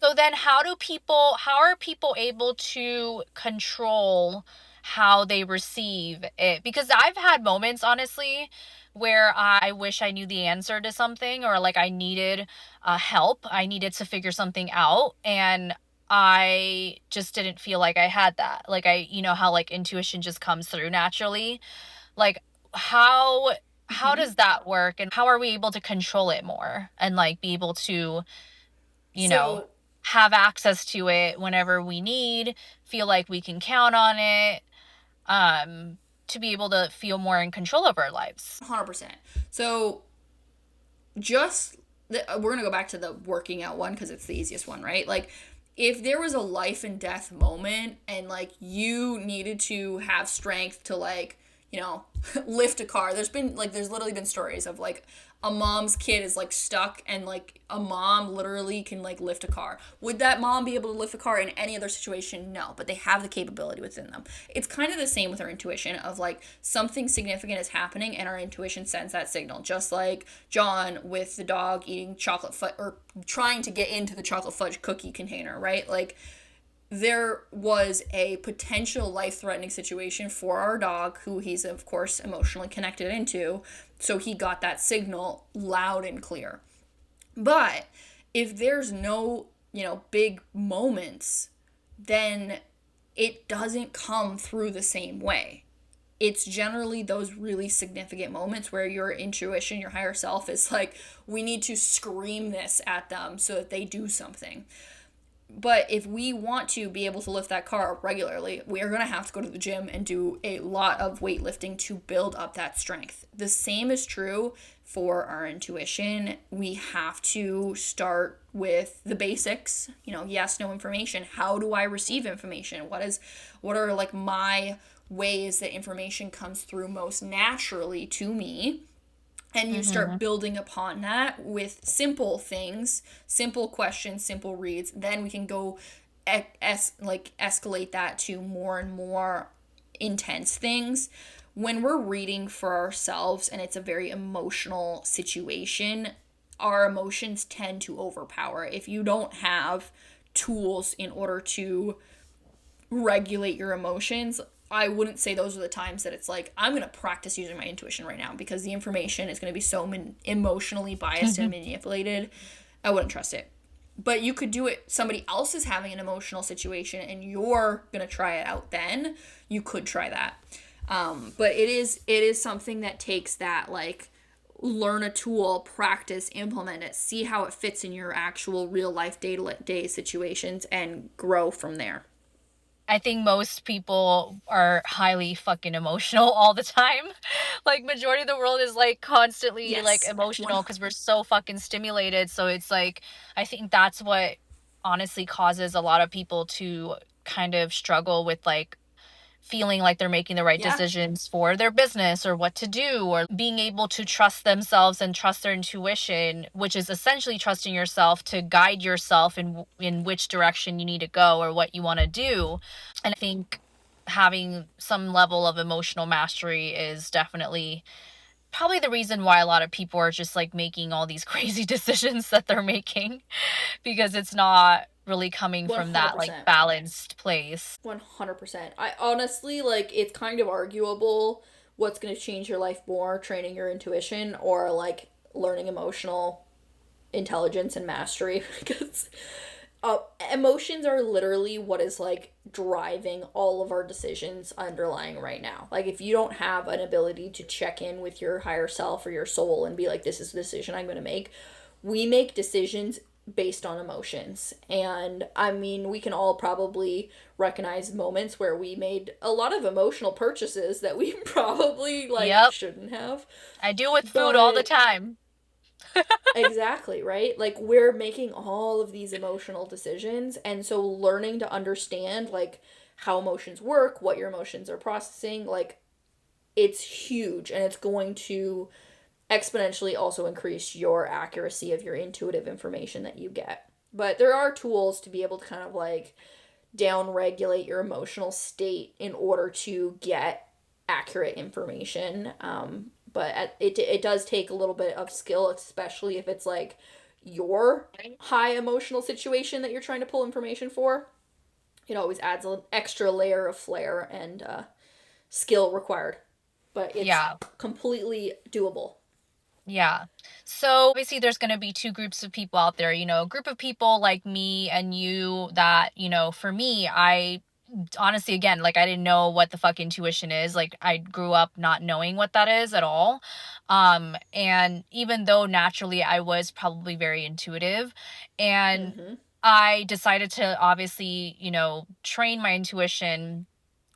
So then how are people able to control how they receive it? Because I've had moments, honestly, where I wish I knew the answer to something, or like I needed help. I needed to figure something out, and I just didn't feel like I had that. Like, how like intuition just comes through naturally. Like, how how mm-hmm. does that work, and how are we able to control it more and like be able to, you know, So have access to it whenever we need, feel like we can count on it, to be able to feel more in control of our lives. 100%. So just we're gonna go back to the working out one because it's the easiest one, right? Like if there was a life and death moment and like you needed to have strength to like lift a car. There's literally been stories of like a mom's kid is like stuck and like a mom literally can like lift a car. Would that mom be able to lift a car in any other situation? No, but they have the capability within them. It's kind of the same with our intuition of like something significant is happening and our intuition sends that signal. Just like John with the dog eating chocolate fudge or trying to get into the chocolate fudge cookie container, right? Like there was a potential life threatening situation for our dog, who he's, of course, emotionally connected into. So he got that signal loud and clear. But if there's no big moments, then it doesn't come through the same way. It's generally those really significant moments where your intuition, your higher self is like, we need to scream this at them so that they do something. But if we want to be able to lift that car up regularly, we are going to have to go to the gym and do a lot of weightlifting to build up that strength. The same is true for our intuition. We have to start with the basics, yes, no information. How do I receive information? What are like my ways that information comes through most naturally to me? And you start building upon that with simple things, simple questions, simple reads. Then we can go escalate that to more and more intense things. When we're reading for ourselves and it's a very emotional situation, our emotions tend to overpower. If you don't have tools in order to regulate your emotions, I wouldn't say those are the times that it's like, I'm going to practice using my intuition right now, because the information is going to be so emotionally biased and manipulated. I wouldn't trust it. But you could do it, somebody else is having an emotional situation and you're going to try it out then. You could try that. But it is something that takes that, like, learn a tool, practice, implement it, see how it fits in your actual real life day-to-day situations, and grow from there. I think most people are highly fucking emotional all the time. Like, majority of the world is like constantly like Yes. emotional because we're so fucking stimulated. So it's like, I think that's what honestly causes a lot of people to kind of struggle with like feeling like they're making the right Yeah. decisions for their business or what to do, or being able to trust themselves and trust their intuition, which is essentially trusting yourself to guide yourself in which direction you need to go or what you want to do. And I think having some level of emotional mastery is definitely probably the reason why a lot of people are just like making all these crazy decisions that they're making, because it's not really coming from that like 100%. balanced place. 100%. I honestly, like, it's kind of arguable what's going to change your life more, training your intuition or like learning emotional intelligence and mastery, because emotions are literally what is like driving all of our decisions underlying right now. Like, if you don't have an ability to check in with your higher self or your soul and be like, this is the decision I'm going to make, we make decisions based on emotions. And I mean, we can all probably recognize moments where we made a lot of emotional purchases that we probably like Yep. shouldn't have. I do with food all the But time. exactly, right? Like, we're making all of these emotional decisions, and so learning to understand like how emotions work, what your emotions are processing, like, it's huge, and it's going to exponentially also increase your accuracy of your intuitive information that you get. But there are tools to be able to kind of like down regulate your emotional state in order to get accurate information. It does take a little bit of skill, especially if it's like your high emotional situation that you're trying to pull information for. It always adds an extra layer of flair and skill required, but it's Yeah. completely doable. Yeah. So obviously there's going to be two groups of people out there, a group of people like me and you that, for me, I honestly, again, like I didn't know what the fuck intuition is. Like I grew up not knowing what that is at all. And even though naturally I was probably very intuitive, and Mm-hmm. I decided to obviously, train my intuition.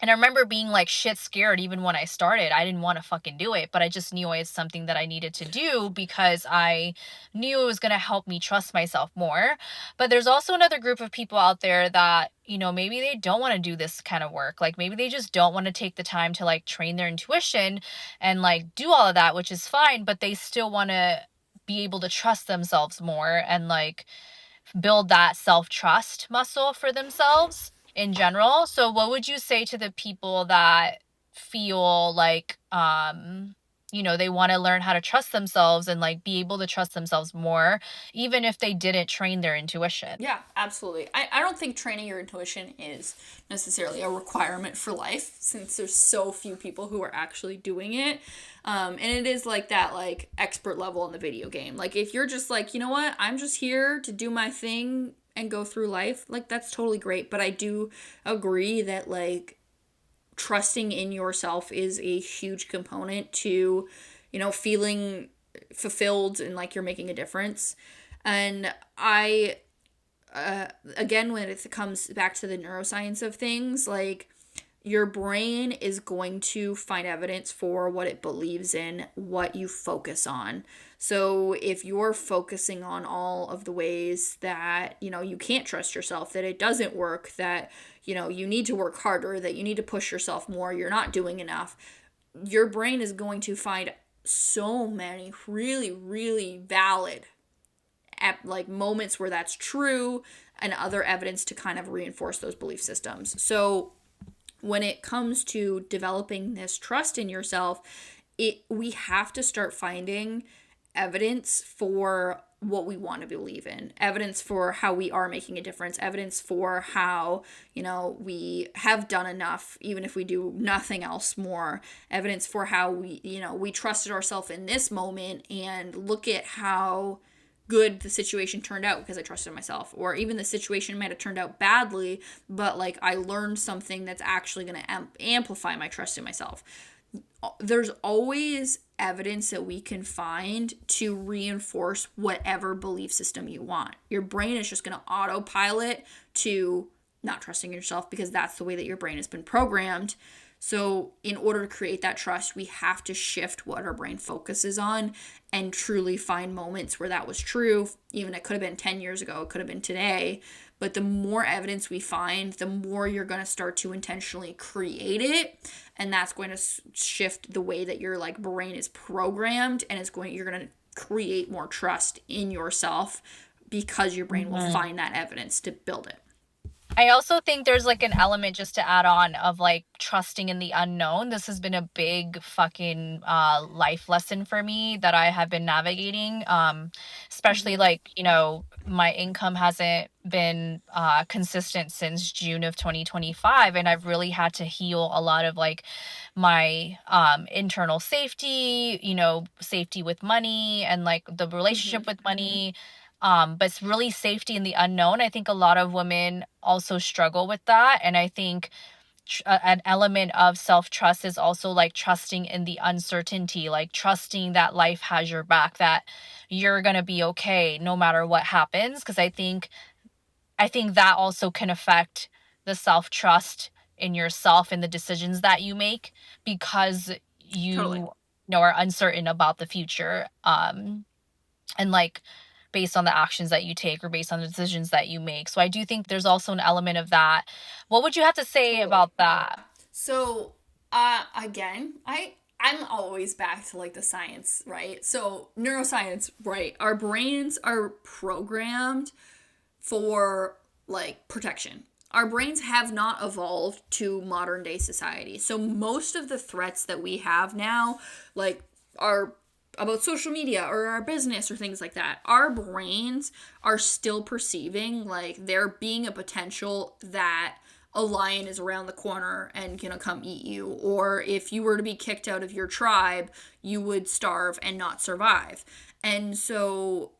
And I remember being like shit scared even when I started. I didn't want to fucking do it, but I just knew it was something that I needed to do because I knew it was going to help me trust myself more. But there's also another group of people out there that, maybe they don't want to do this kind of work. Like maybe they just don't want to take the time to like train their intuition and like do all of that, which is fine, but they still want to be able to trust themselves more and like build that self-trust muscle for themselves in general. So what would you say to the people that feel like they want to learn how to trust themselves and like be able to trust themselves more even if they didn't train their intuition? Yeah, absolutely. I don't think training your intuition is necessarily a requirement for life, since there's so few people who are actually doing it. And it is like that, like, expert level in the video game. Like, if you're just like, you know what, I'm just here to do my thing and go through life, like that's totally great. But I do agree that like trusting in yourself is a huge component to, feeling fulfilled and like you're making a difference. And again, when it comes back to the neuroscience of things, like your brain is going to find evidence for what it believes in, what you focus on. So if you're focusing on all of the ways that, you can't trust yourself, that it doesn't work, that, you need to work harder, that you need to push yourself more, you're not doing enough, your brain is going to find so many really, really valid like moments where that's true and other evidence to kind of reinforce those belief systems. So when it comes to developing this trust in yourself, we have to start finding evidence for what we want to believe in, evidence for how we are making a difference, evidence for how, we have done enough, even if we do nothing else more, evidence for how we trusted ourselves in this moment and look at how good the situation turned out because I trusted myself. Or even the situation might have turned out badly, but like I learned something that's actually going to amplify my trust in myself. There's always evidence that we can find to reinforce whatever belief system you want. Your brain is just going to autopilot to not trusting yourself because that's the way that your brain has been programmed. So, in order to create that trust, we have to shift what our brain focuses on and truly find moments where that was true. Even it could have been 10 years ago, it could have been today. But the more evidence we find, the more you're going to start to intentionally create it. And that's going to shift the way that your like brain is programmed, and you're going to create more trust in yourself because your brain will find that evidence to build it. I also think there's like an element, just to add on, of like trusting in the unknown. This has been a big fucking life lesson for me that I have been navigating. Especially like, my income hasn't been consistent since June of 2025, and I've really had to heal a lot of like my internal safety, safety with money and like the relationship with money. But it's really safety in the unknown. I think a lot of women also struggle with that. And I think an element of self trust is also like trusting in the uncertainty, like trusting that life has your back, that you're going to be okay no matter what happens. Cause I think that also can affect the self trust in yourself and the decisions that you make, because Totally. are uncertain about the future. And like based on the actions that you take or based on the decisions that you make. So I do think there's also an element of that. What would you have to say Totally. about that? So, again, I'm always back to like the science, right? So, neuroscience, right? Our brains are programmed for like protection. Our brains have not evolved to modern day society. So, most of the threats that we have now, like, are about social media or our business or things like that. Our brains are still perceiving like there being a potential that a lion is around the corner and gonna come eat you, or if you were to be kicked out of your tribe, you would starve and not survive. And so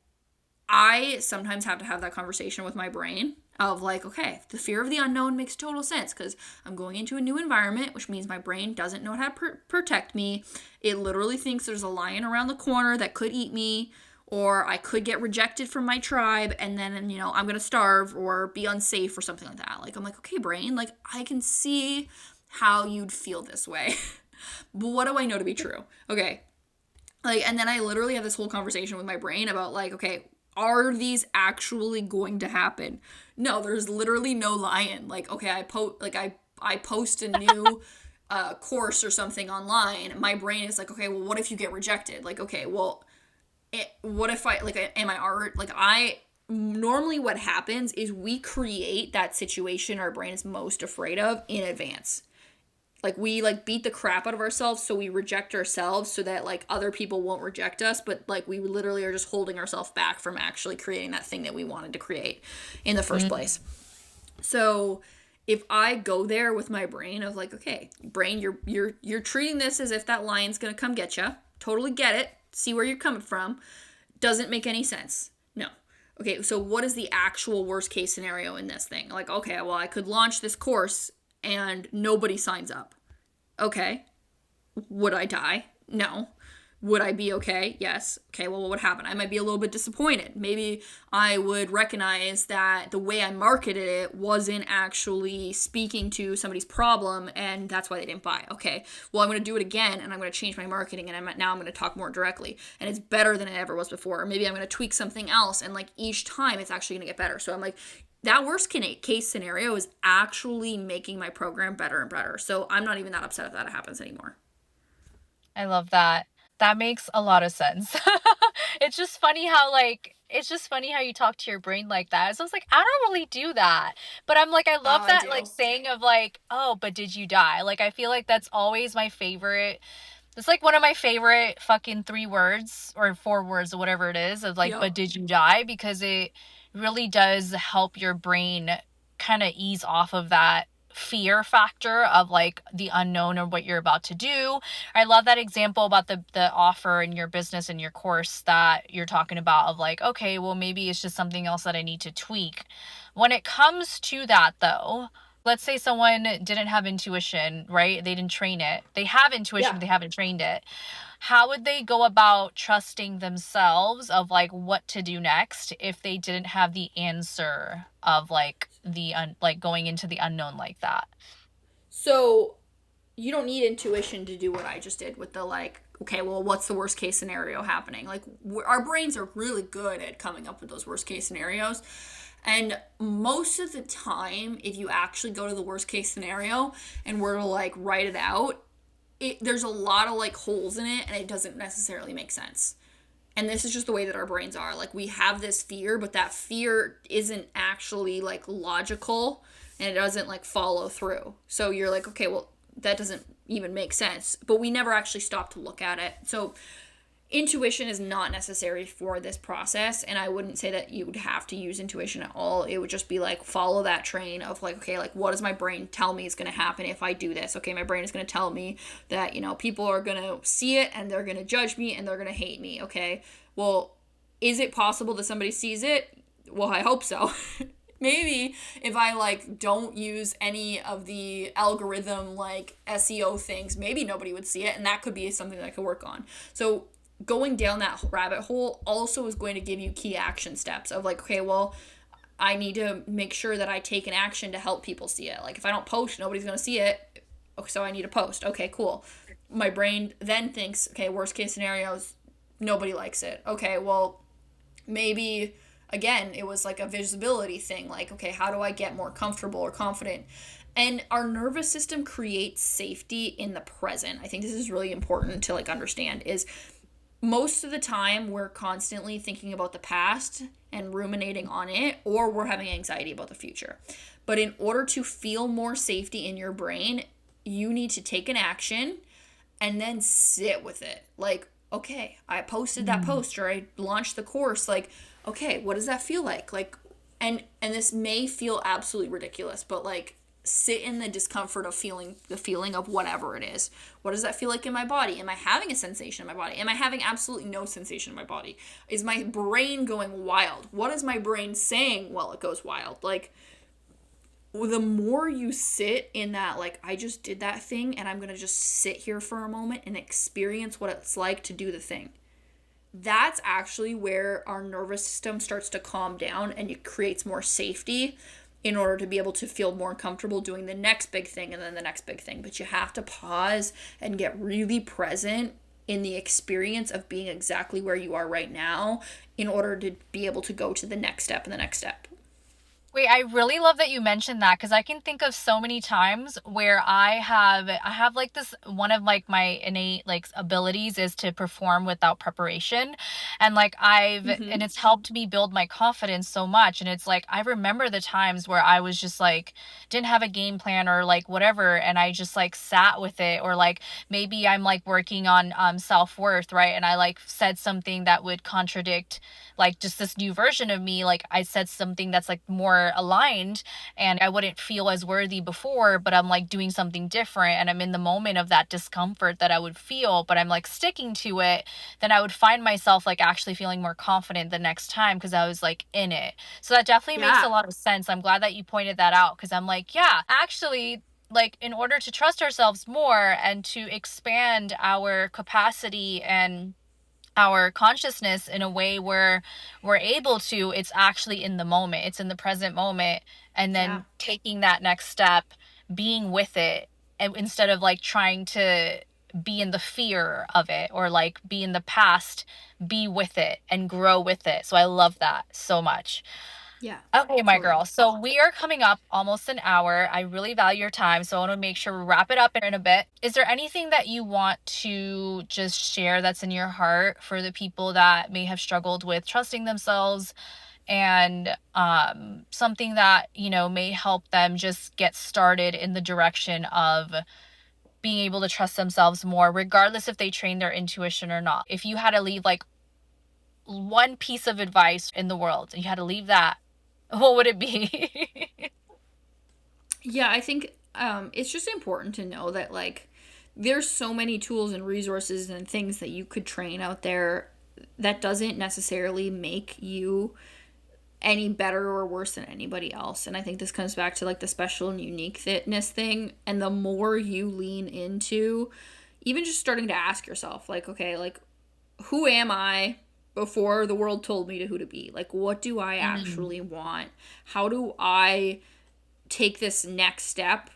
I sometimes have to have that conversation with my brain of like, okay, the fear of the unknown makes total sense because I'm going into a new environment, which means my brain doesn't know how to protect me. It literally thinks there's a lion around the corner that could eat me, or I could get rejected from my tribe and then, I'm going to starve or be unsafe or something like that. Like, I'm like, okay, brain, like, I can see how you'd feel this way. But what do I know to be true? Okay. Like, and then I literally have this whole conversation with my brain about like, okay, are these actually going to happen? No, there's literally no lion. Like, okay, I post a new course or something online. My brain is like, okay, well, what if you get rejected? Like, okay, well, what if I like, am I art? Like, I normally what happens is we create that situation our brain is most afraid of in advance. Like we like beat the crap out of ourselves so we reject ourselves so that like other people won't reject us, but like we literally are just holding ourselves back from actually creating that thing that we wanted to create in the first Mm. place. So if I go there with my brain of like, okay, brain, you're treating this as if that lion's gonna come get you. Totally get it. See where you're coming from. Doesn't make any sense. No. Okay, so what is the actual worst case scenario in this thing? Like, okay, well, I could launch this course and nobody signs up. Okay, would I die? No. Would I be okay? Yes. Okay, well, what would happen? I might be a little bit disappointed. Maybe I would recognize that the way I marketed it wasn't actually speaking to somebody's problem, and that's why they didn't buy. Okay, well, I'm going to do it again, and I'm going to change my marketing, and now I'm going to talk more directly, and it's better than it ever was before. Or maybe I'm going to tweak something else, and like each time it's actually going to get better. So I'm like, that worst case scenario is actually making my program better and better. So I'm not even that upset if that happens anymore. I love that. That makes a lot of sense. It's just funny how you talk to your brain like that. So I was like, I don't really do that. But I'm like, I Oh, love I that like do. saying of like, oh, but did you die? Like I feel like that's always my favorite. It's like one of my favorite fucking 3 words or 4 words or whatever it is of like, but Yep. did you die? Because it really does help your brain kind of ease off of that fear factor of like the unknown or what you're about to do. I love that example about the offer in your business and your course that you're talking about of like, okay, well maybe it's just something else that I need to tweak. When it comes to that though, let's say someone didn't have intuition, right? They didn't train it. They have intuition, Yeah. but they haven't trained it. How would they go about trusting themselves of like what to do next if they didn't have the answer of like like going into the unknown like that? So you don't need intuition to do what I just did with the like, okay, well, what's the worst case scenario happening? Like, our brains are really good at coming up with those worst case scenarios. And most of the time, if you actually go to the worst case scenario and were to like write it out, there's a lot of like holes in it and it doesn't necessarily make sense. And this is just the way that our brains are. Like, we have this fear, but that fear isn't actually like logical and it doesn't like follow through. So you're like, okay, well, that doesn't even make sense. But we never actually stop to look at it. So intuition is not necessary for this process, and I wouldn't say that you would have to use intuition at all. It would just be like, follow that train of like, okay, like, what does my brain tell me is going to happen if I do this? Okay, my brain is going to tell me that, people are going to see it and they're going to judge me and they're going to hate me. Okay, well, is it possible that somebody sees it? Well, I hope so. Maybe if I like don't use any of the algorithm like SEO things, maybe nobody would see it, and that could be something that I could work on. So going down that rabbit hole also is going to give you key action steps of like, okay, well, I need to make sure that I take an action to help people see it. Like, if I don't post, nobody's going to see it. So I need to post. Okay, cool. My brain then thinks, okay, worst case scenarios, nobody likes it. Okay, well, maybe again, it was like a visibility thing. Like, okay, how do I get more comfortable or confident? And our nervous system creates safety in the present. I think this is really important to like understand is most of the time we're constantly thinking about the past and ruminating on it, or we're having anxiety about the future. But in order to feel more safety in your brain, you need to take an action and then sit with it. Like, okay, I posted that Mm. post or I launched the course. Like, okay, what does that feel like? Like, and this may feel absolutely ridiculous, but like, sit in the discomfort of feeling the feeling of whatever it is. What does that feel like in my body? Am I having a sensation in my body? Am I having absolutely no sensation in my body? Is my brain going wild? What is my brain saying while it goes wild? Like, the more you sit in that, like, I just did that thing and I'm gonna just sit here for a moment and experience what it's like to do the thing, that's actually where our nervous system starts to calm down and it creates more safety in order to be able to feel more comfortable doing the next big thing and then the next big thing. But you have to pause and get really present in the experience of being exactly where you are right now in order to be able to go to the next step and the next step. Wait, I really love that you mentioned that because I can think of so many times where I have like this one of like my innate like abilities is to perform without preparation. And like and Mm-hmm. it's helped me build my confidence so much. And it's like I remember the times where I was just like didn't have a game plan or like whatever and I just like sat with it or like maybe I'm like working on self-worth, right? And I like said something that would contradict like just this new version of me. Like I said something that's like more more aligned and I wouldn't feel as worthy before, but I'm like doing something different and I'm in the moment of that discomfort that I would feel, but I'm like sticking to it, then I would find myself like actually feeling more confident the next time because I was like in it. So that definitely makes a Yeah. lot of sense. I'm glad that you pointed that out because I'm like, yeah, actually, like in order to trust ourselves more and to expand our capacity and our consciousness in a way where we're able to, it's actually in the moment, it's in the present moment, and Yeah. then taking that next step, being with it, and instead of like trying to be in the fear of it or like be in the past, be with it and grow with it. So I love that so much. Yeah. Okay, my Totally. girl. So we are coming up almost an hour. I really value your time. So I want to make sure we wrap it up in a bit. Is there anything that you want to just share that's in your heart for the people that may have struggled with trusting themselves and something that, you know, may help them just get started in the direction of being able to trust themselves more, regardless if they train their intuition or not? If you had to leave like one piece of advice in the world and you had to leave that, what would it be? Yeah, I think it's just important to know that like there's so many tools and resources and things that you could train out there that doesn't necessarily make you any better or worse than anybody else. And I think this comes back to like the special and uniqueness thing. And the more you lean into even just starting to ask yourself, like, okay, like, who am I before the world told me to who to be? Like, what do I Mm. actually want? How do I take this next step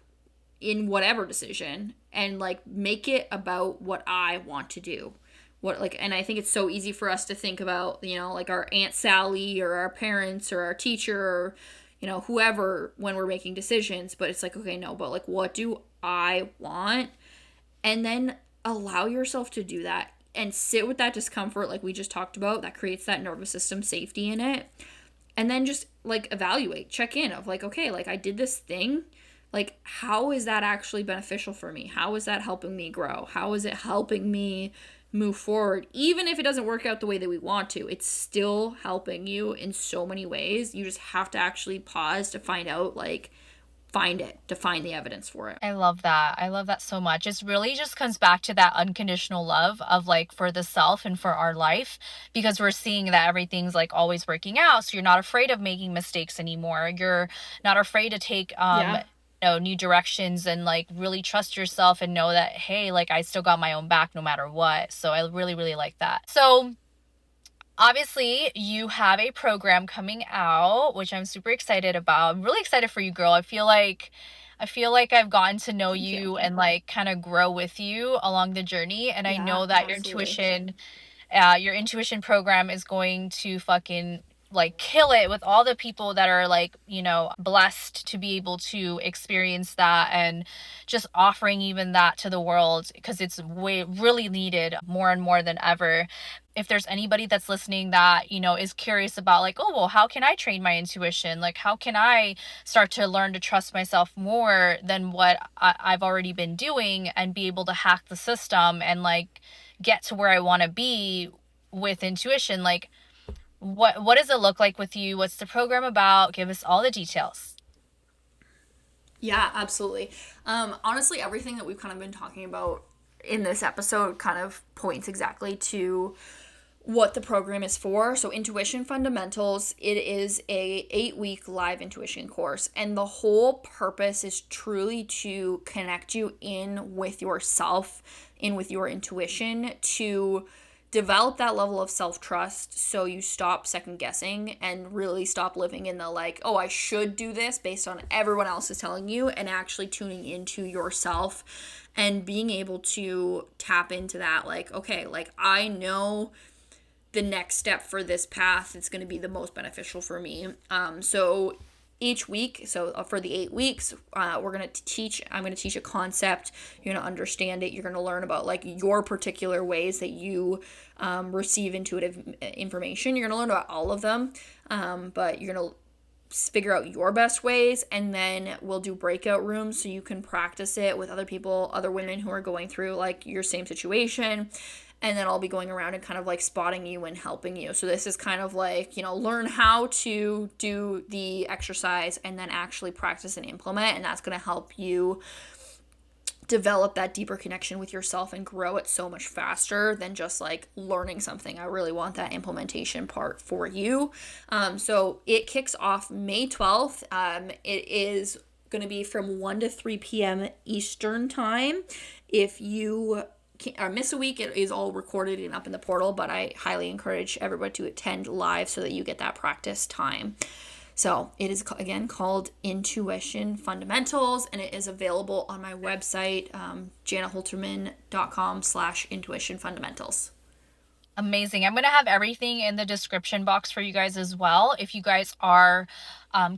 in whatever decision and like make it about what I want to do? What like and I think it's so easy for us to think about, you know, like our Aunt Sally or our parents or our teacher or you know, whoever when we're making decisions, but it's like okay, no, but like what do I want? And then allow yourself to do that and sit with that discomfort like we just talked about that creates that nervous system safety in it, and then just like evaluate, check in of like okay, like I did this thing, like how is that actually beneficial for me? How is that helping me grow? How is it helping me move forward? Even if it doesn't work out the way that we want to, it's still helping you in so many ways. You just have to actually pause to find out, like find it, to find the evidence for it. I love that. I love that so much. It's really just comes back to that unconditional love of like for the self and for our life because we're seeing that everything's like always working out. So you're not afraid of making mistakes anymore. You're not afraid to take Yeah. you know, new directions and like really trust yourself and know that hey, like I still got my own back no matter what. So I really really like that. So obviously you have a program coming out which I'm super excited about. I'm really excited for you, girl. I feel like I've gotten to know Thank you. you and like kind of grow with you along the journey, and I Yeah, know that absolutely. your intuition program is going to fucking like kill it with all the people that are like, you know, blessed to be able to experience that and just offering even that to the world because it's way really needed more and more than ever. If there's anybody that's listening that, you know, is curious about like, oh, well, how can I train my intuition? Like, how can I start to learn to trust myself more than what I've already been doing and be able to hack the system and like get to where I want to be with intuition? Like, what does it look like with you? What's the program about? Give us all the details. Yeah, absolutely. Honestly, everything that we've kind of been talking about in this episode kind of points exactly to what the program is for. So Intuition Fundamentals, it is a 8-week live intuition course, and the whole purpose is truly to connect you in with yourself, in with your intuition, to develop that level of self-trust so you stop second guessing and really stop living in the like, oh, I should do this based on everyone else is telling you, and actually tuning into yourself and being able to tap into that like, okay, like I know the next step for this path that's going to be the most beneficial for me. So each week, so for the 8 weeks, we're going to teach, I'm going to teach a concept. You're going to understand it. You're going to learn about like your particular ways that you receive intuitive information. You're going to learn about all of them, but you're going to figure out your best ways, and then we'll do breakout rooms so you can practice it with other people, other women who are going through like your same situation. and then I'll be going around and kind of like spotting you and helping you. So this is kind of like, learn how to do the exercise and then actually practice and implement, and that's going to help you develop that deeper connection with yourself and grow it so much faster than just like learning something. I really want that implementation part for you. So it kicks off May 12th. It is going to be from 1 to 3 p.m. Eastern time. If you miss a week, it is all recorded and up in the portal, but I highly encourage everybody to attend live so that you get that practice time. So it is, again, called Intuition Fundamentals, and it is available on my website, jannaholterman.com/intuition fundamentals. Amazing. I'm going to have everything in the description box for you guys as well if you guys are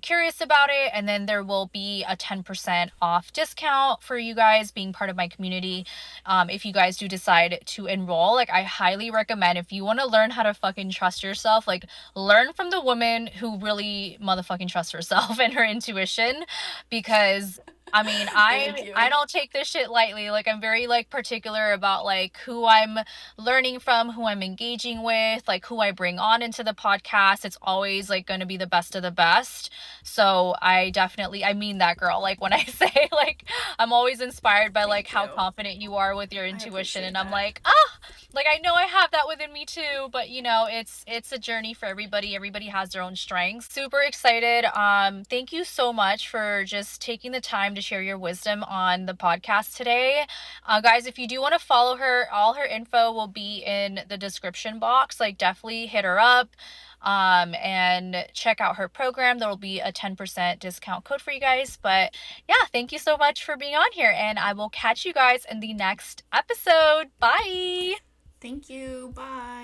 curious about it. And then there will be a 10% off discount for you guys being part of my community. If you guys do decide to enroll, like I highly recommend, if you want to learn how to fucking trust yourself, like learn from the woman who really motherfucking trusts herself and her intuition, because I mean, Thank I you. don't take this shit lightly. Like I'm very like particular about like who I'm learning from, who I'm engaging with, like who I bring on into the podcast. It's always like going to be the best of the best. So I mean that, girl. Like when I say like I'm always inspired by like Thank how you. confident you are with your I intuition, and appreciate I'm that. like, ah, like I know I have that within me too, but it's a journey for everybody. Everybody has their own strengths. Super excited. Thank you so much for just taking the time to share your wisdom on the podcast today. Guys, if you do want to follow her, all her info will be in the description box. Like definitely hit her up and check out her program. There will be a 10% discount code for you guys. But yeah, thank you so much for being on here, and I will catch you guys in the next episode. Bye. Thank you. Bye.